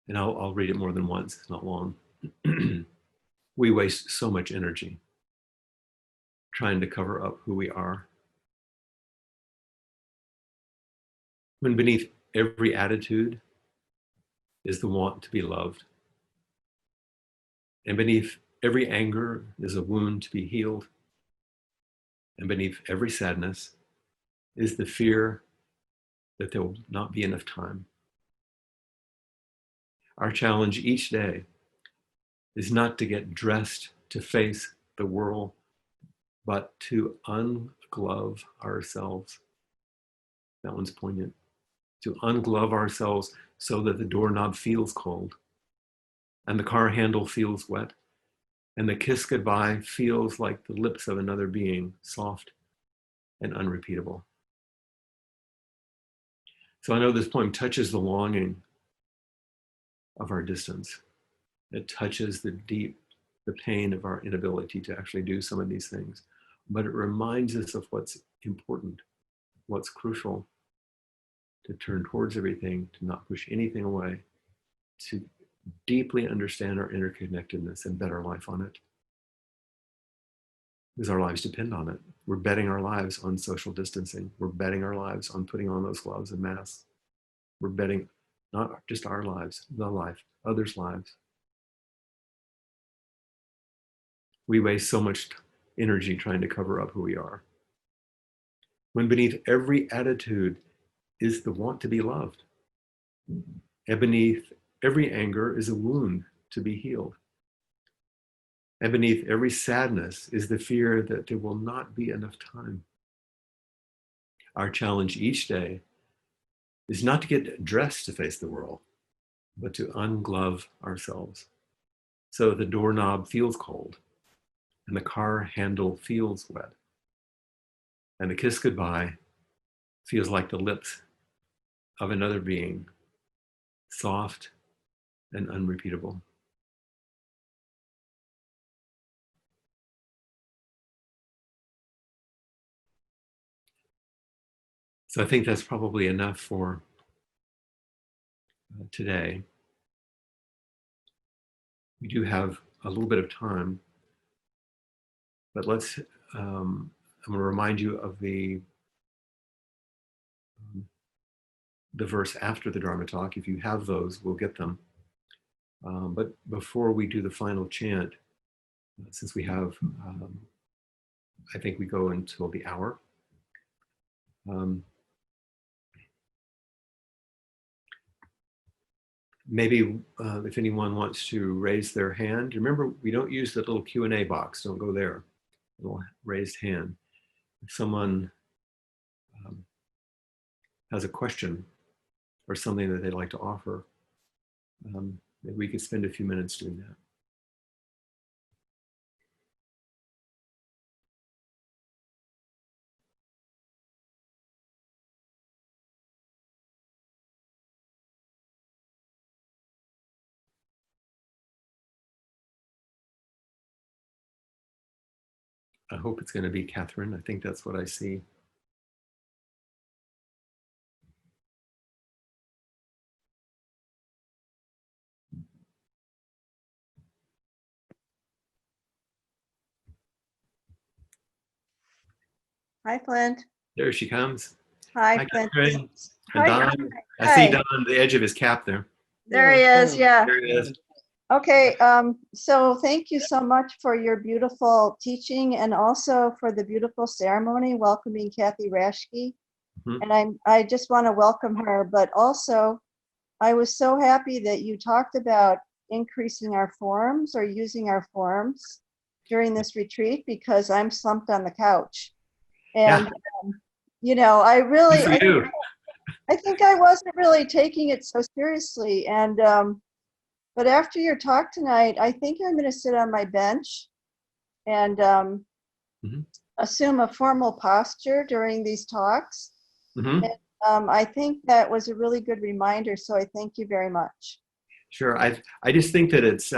And I'll read it more than once, it's not long. We waste so much energy trying to cover up who we are, when beneath every attitude is the want to be loved. And beneath every anger is a wound to be healed. And beneath every sadness is the fear that there will not be enough time. Our challenge each day is not to get dressed to face the world, but to unglove ourselves. That one's poignant. To unglove ourselves so that the doorknob feels cold and the car handle feels wet and the kiss goodbye feels like the lips of another being, soft and unrepeatable. So I know this poem touches the longing of our distance. It touches the pain of our inability to actually do some of these things. But it reminds us of what's important, what's crucial, to turn towards everything, to not push anything away, to deeply understand our interconnectedness and bet our life on it. Because our lives depend on it. We're betting our lives on social distancing. We're betting our lives on putting on those gloves and masks. We're betting not just our lives, the life, others' lives. We waste so much energy trying to cover up who we are, when beneath every attitude is the want to be loved. And beneath every anger is a wound to be healed. And beneath every sadness is the fear that there will not be enough time. Our challenge each day is not to get dressed to face the world, but to unglove ourselves so the doorknob feels cold and the car handle feels wet and the kiss goodbye feels like the lips of another being, soft and unrepeatable. So I think that's probably enough for today. We do have a little bit of time, but I'm going to remind you of the verse after the Dharma talk. If you have those, we'll get them. But before we do the final chant, since we have, I think we go until the hour. Maybe if anyone wants to raise their hand, remember we don't use the little Q&A box. Don't go there. A little raised hand. If someone has a question or something that they'd like to offer, maybe we could spend a few minutes doing that. I hope it's going to be Catherine. I think that's what I see. Hi, Flint. There she comes. Hi, Hi, Flint. Catherine. And Hi. Don. I Hi. see Don on the edge of his cap there. There he is. Yeah. There he is. Okay. So thank you so much for your beautiful teaching and also for the beautiful ceremony welcoming Kathy Raschke. Mhm. And I just want to welcome her, but also I was so happy that you talked about increasing our forums or using our forums during this retreat because I'm slumped on the couch. And, you know, Good for you. I think I wasn't really taking it so seriously. And, but after your talk tonight, I think I'm going to sit on my bench and assume a formal posture during these talks. Mm-hmm. And, I think that was a really good reminder. So I thank you very much. Sure. I just think that it's,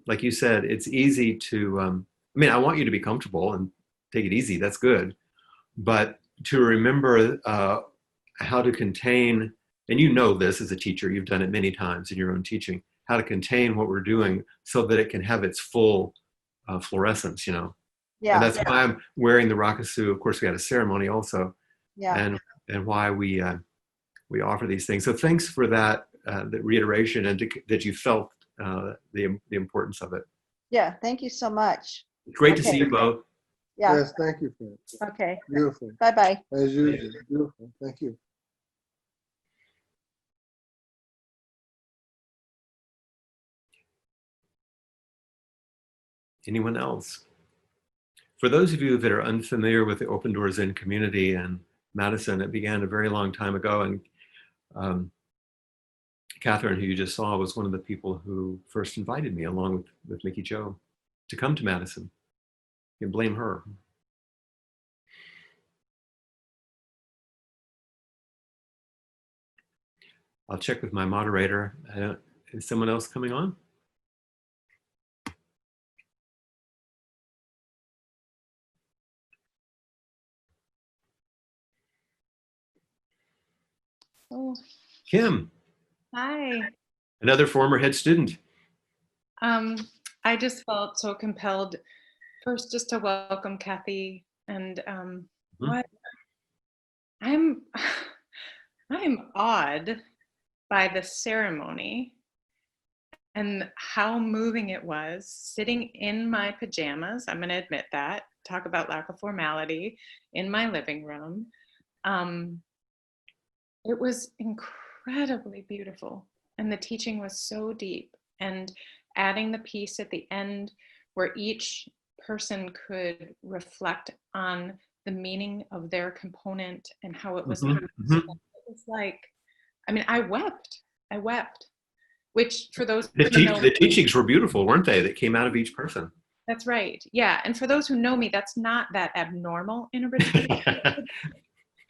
like you said, it's easy to, I mean, I want you to be comfortable and take it easy. That's good. But to remember how to contain, and you know this as a teacher, you've done it many times in your own teaching, how to contain what we're doing so that it can have its full fluorescence, you know. Yeah. And that's why I'm wearing the Rakusu. Of course, we had a ceremony also, Yeah. and why we offer these things. So thanks for that reiteration and that you felt the importance of it. Yeah. Thank you so much. Great to see you both. Yeah. Yes, thank you, Flint. Okay. Beautiful. Bye-bye. As usual, beautiful. Thank you. Anyone else? For those of you that are unfamiliar with the Open Doors Zen community in Madison, it began a very long time ago, and Catherine, who you just saw, was one of the people who first invited me, along with Mickey Joe, to come to Madison. You can blame her. I'll check with my moderator. Is someone else coming on? Oh, Kim, hi. another former head student. I just felt so compelled first just to welcome Kathy and what I'm awed by the ceremony and how moving it was sitting in my pajamas. I'm going to admit that. Talk about lack of formality in my living room. It was incredibly beautiful, and the teaching was so deep. And adding the piece at the end where each person could reflect on the meaning of their component and how it was. It was like, I mean, I wept. Which for those the teachings were beautiful, weren't they? That came out of each person. That's right. Yeah, and for those who know me, that's not that abnormal in a retreat.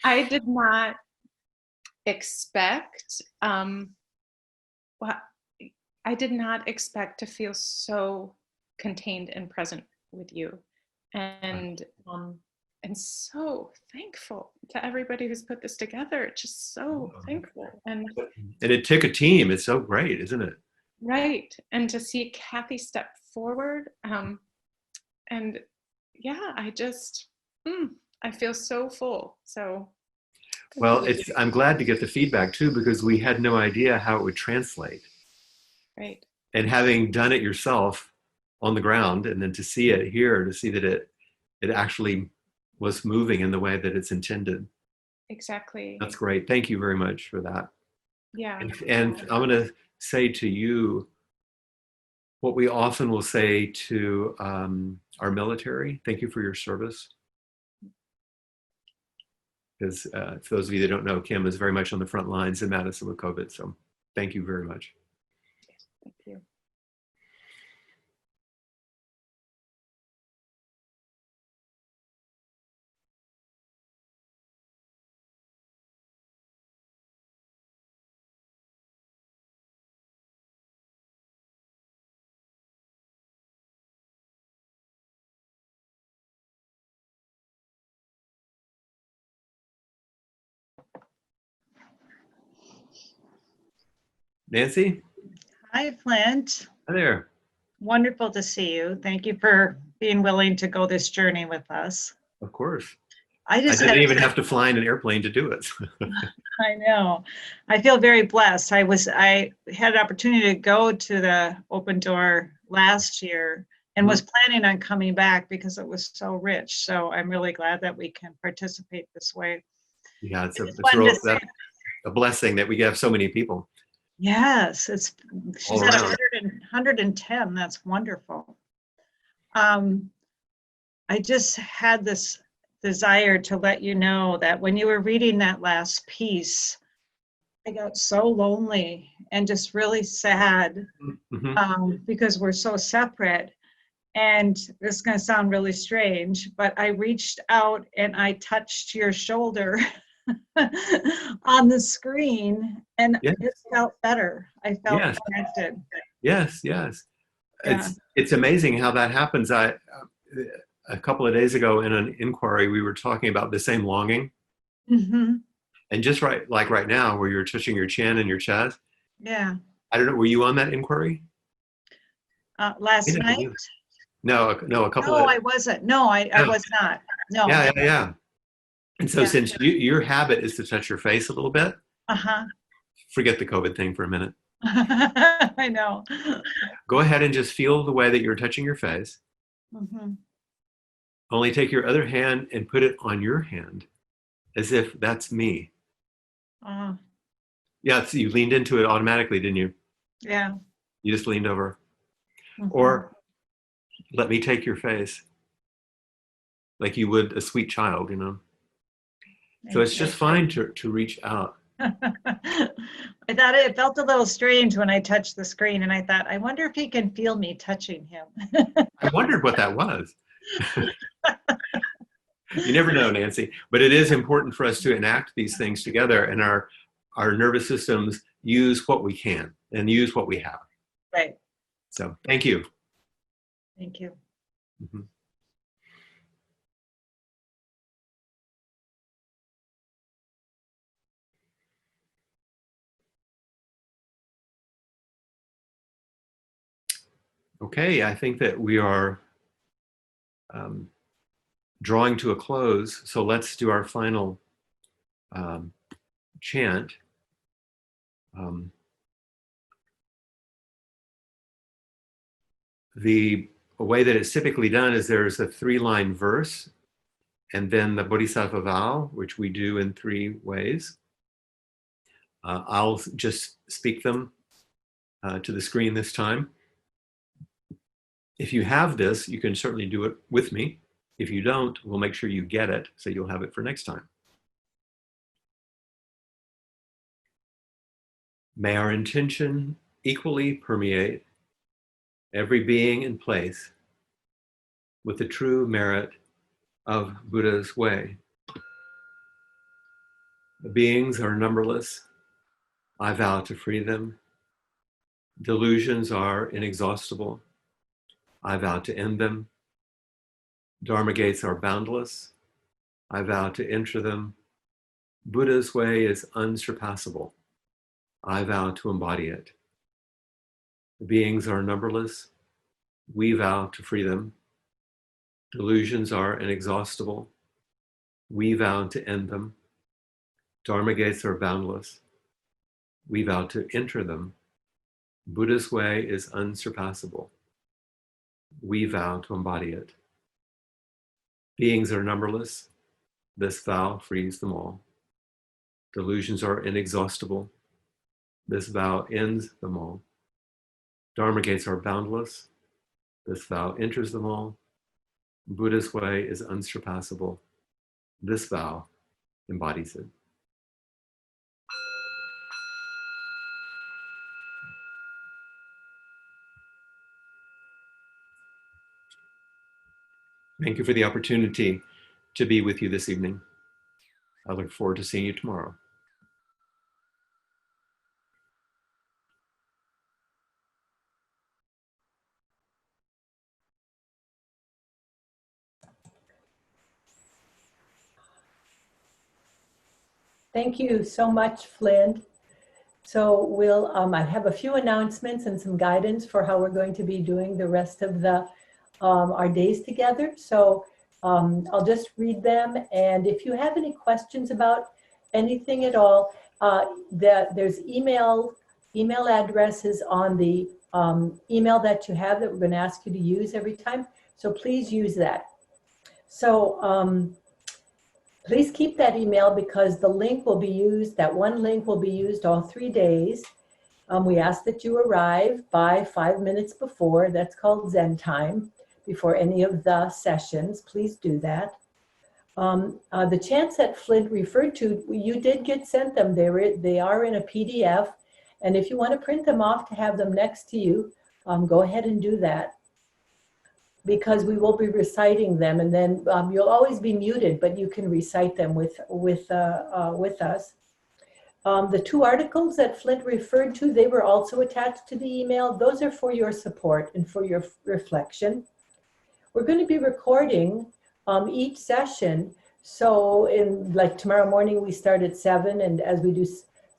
I did not expect. I did not expect to feel so contained and present with you, and and so thankful to everybody who's put this together. Just so thankful. And it took a team. It's so great, isn't it? right. And to see Kathy step forward. And yeah, I feel so full. So Well, I'm glad to get the feedback too, because we had no idea how it would translate. right. And having done it yourself on the ground, and then to see it here, to see that it actually was moving in the way that it's intended. Exactly. That's great. Thank you very much for that. Yeah. And I'm going to say to you what we often will say to our military. Thank you for your service. Because for those of you that don't know, Kim is very much on the front lines in Madison with COVID. So thank you very much. Thank you. Nancy? Hi, Flint. Hi there. Wonderful to see you. Thank you for being willing to go this journey with us. Of course. I I just didn't even have to fly in an airplane to do it. I know. I feel very blessed. I had an opportunity to go to the Open Door last year and was planning on coming back because it was so rich. So I'm really glad that we can participate this way. Yeah, it's a blessing that we have so many people. Yes, she's All at around. 110. That's wonderful. I just had this desire to let you know that when you were reading that last piece, I got so lonely and just really sad because we're so separate. And this is going to sound really strange, but I reached out and I touched your shoulder on the screen, and Yes. it felt better. I felt Yes. connected. Yes. Yeah. It's amazing how that happens. A couple of days ago in an inquiry, we were talking about the same longing. Mm-hmm. And just like right now, where you're touching your chin and your chest. Yeah. I don't know, were you on that inquiry? Last night? No, a couple No, of. I wasn't. No, I was not. No. Yeah. And so since your habit is to touch your face a little bit, forget the COVID thing for a minute. I know. Go ahead and just feel the way that you're touching your face. Only take your other hand and put it on your hand as if that's me. Yeah, so you leaned into it automatically, didn't you? Yeah. You just leaned over. Or let me take your face like you would a sweet child, you know. So it's just fine to reach out. I thought it felt a little strange when I touched the screen, and I thought, I wonder if he can feel me touching him. I wondered what that was. You never know, Nancy, but it is important for us to enact these things together, and our nervous systems use what we can and use what we have. Right. So thank you. Thank you. Okay, I think that we are drawing to a close. So let's do our final chant. The way that it's typically done is there's a 3-line verse and then the Bodhisattva vow, which we do in 3 ways. I'll just speak them to the screen this time. If you have this, you can certainly do it with me. If you don't, we'll make sure you get it so you'll have it for next time. May our intention equally permeate every being and place with the true merit of Buddha's way. The beings are numberless. I vow to free them. Delusions are inexhaustible. I vow to end them. Dharma gates are boundless. I vow to enter them. Buddha's way is unsurpassable. I vow to embody it. The beings are numberless. We vow to free them. Delusions are inexhaustible. We vow to end them. Dharma gates are boundless. We vow to enter them. Buddha's way is unsurpassable. We vow to embody it. Beings are numberless. This vow frees them all. Delusions are inexhaustible. This vow ends them all. Dharma gates are boundless. This vow enters them all. Buddha's way is unsurpassable. This vow embodies it. Thank you for the opportunity to be with you this evening. I look forward to seeing you tomorrow. Thank you so much, Flint. So we'll, I have a few announcements and some guidance for how we're going to be doing the rest of the our days together. So I'll just read them. And if you have any questions about anything at all, there's email addresses on the email that you have that we're going to ask you to use every time. So please use that. So please keep that email because the link will be used, that one link will be used all 3 days. We ask that you arrive by 5 minutes before, that's called Zen time, before any of the sessions. Please do that. The chants that Flint referred to, you did get sent them. They are in a PDF. And if you want to print them off to have them next to you, go ahead and do that, because we will be reciting them, and then you'll always be muted, but you can recite them with us. The 2 articles that Flint referred to, they were also attached to the email. Those are for your support and for your reflection. We're going to be recording each session. So like tomorrow morning, we start at 7, and as we do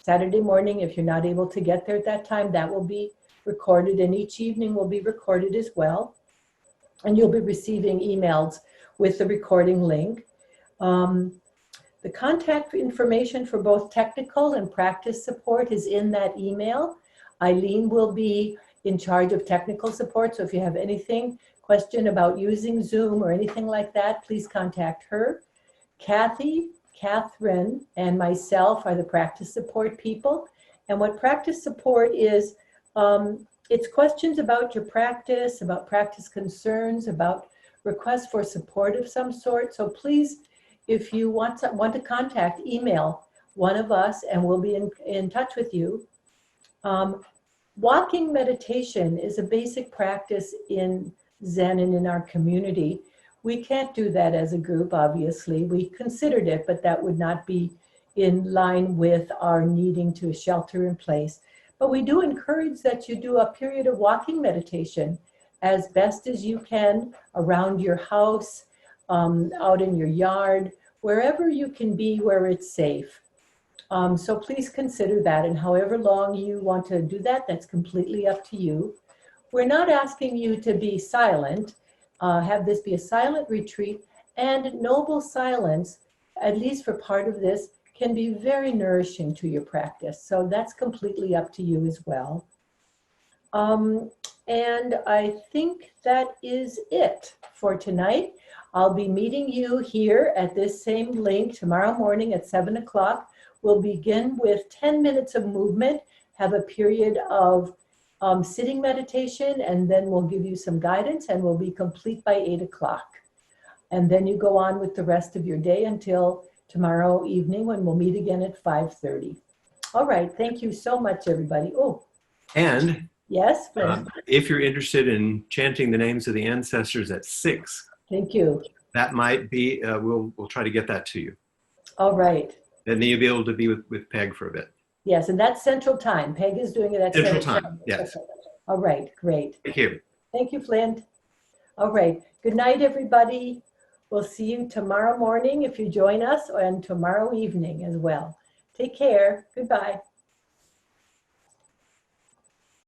Saturday morning, if you're not able to get there at that time, that will be recorded, and each evening will be recorded as well. And you'll be receiving emails with the recording link. The contact information for both technical and practice support is in that email. Eileen will be in charge of technical support, so if you have anything, question about using Zoom or anything like that, please contact her. Kathy, Catherine, and myself are the practice support people. And what practice support is, it's questions about your practice, about practice concerns, about requests for support of some sort. So please, if you want to contact, email one of us and we'll be in touch with you. Walking meditation is a basic practice in Zen and in our community. We can't do that as a group, obviously. We considered it, but that would not be in line with our needing to shelter in place. But we do encourage that you do a period of walking meditation as best as you can around your house, out in your yard, wherever you can be where it's safe. So please consider that, and however long you want to do that, that's completely up to you. We're not asking you to be silent, have this be a silent retreat, and noble silence, at least for part of this, can be very nourishing to your practice. So that's completely up to you as well. And I think that is it for tonight. I'll be meeting you here at this same link tomorrow morning at 7 o'clock. We'll begin with 10 minutes of movement, have a period of sitting meditation, and then we'll give you some guidance, and we'll be complete by 8 o'clock. And then you go on with the rest of your day until tomorrow evening when we'll meet again at 5:30. All right, thank you so much, everybody. Oh, And yes, if you're interested in chanting the names of the ancestors at 6, thank you. that might be, we'll try to get that to you. All right. And then you'll be able to be with Peg for a bit. Yes, and that's Central Time. Peg is doing it at Central Time, yes. Okay. All right, great. Thank you. Thank you, Flint. All right, good night, everybody. We'll see you tomorrow morning if you join us, and tomorrow evening as well. Take care. Goodbye.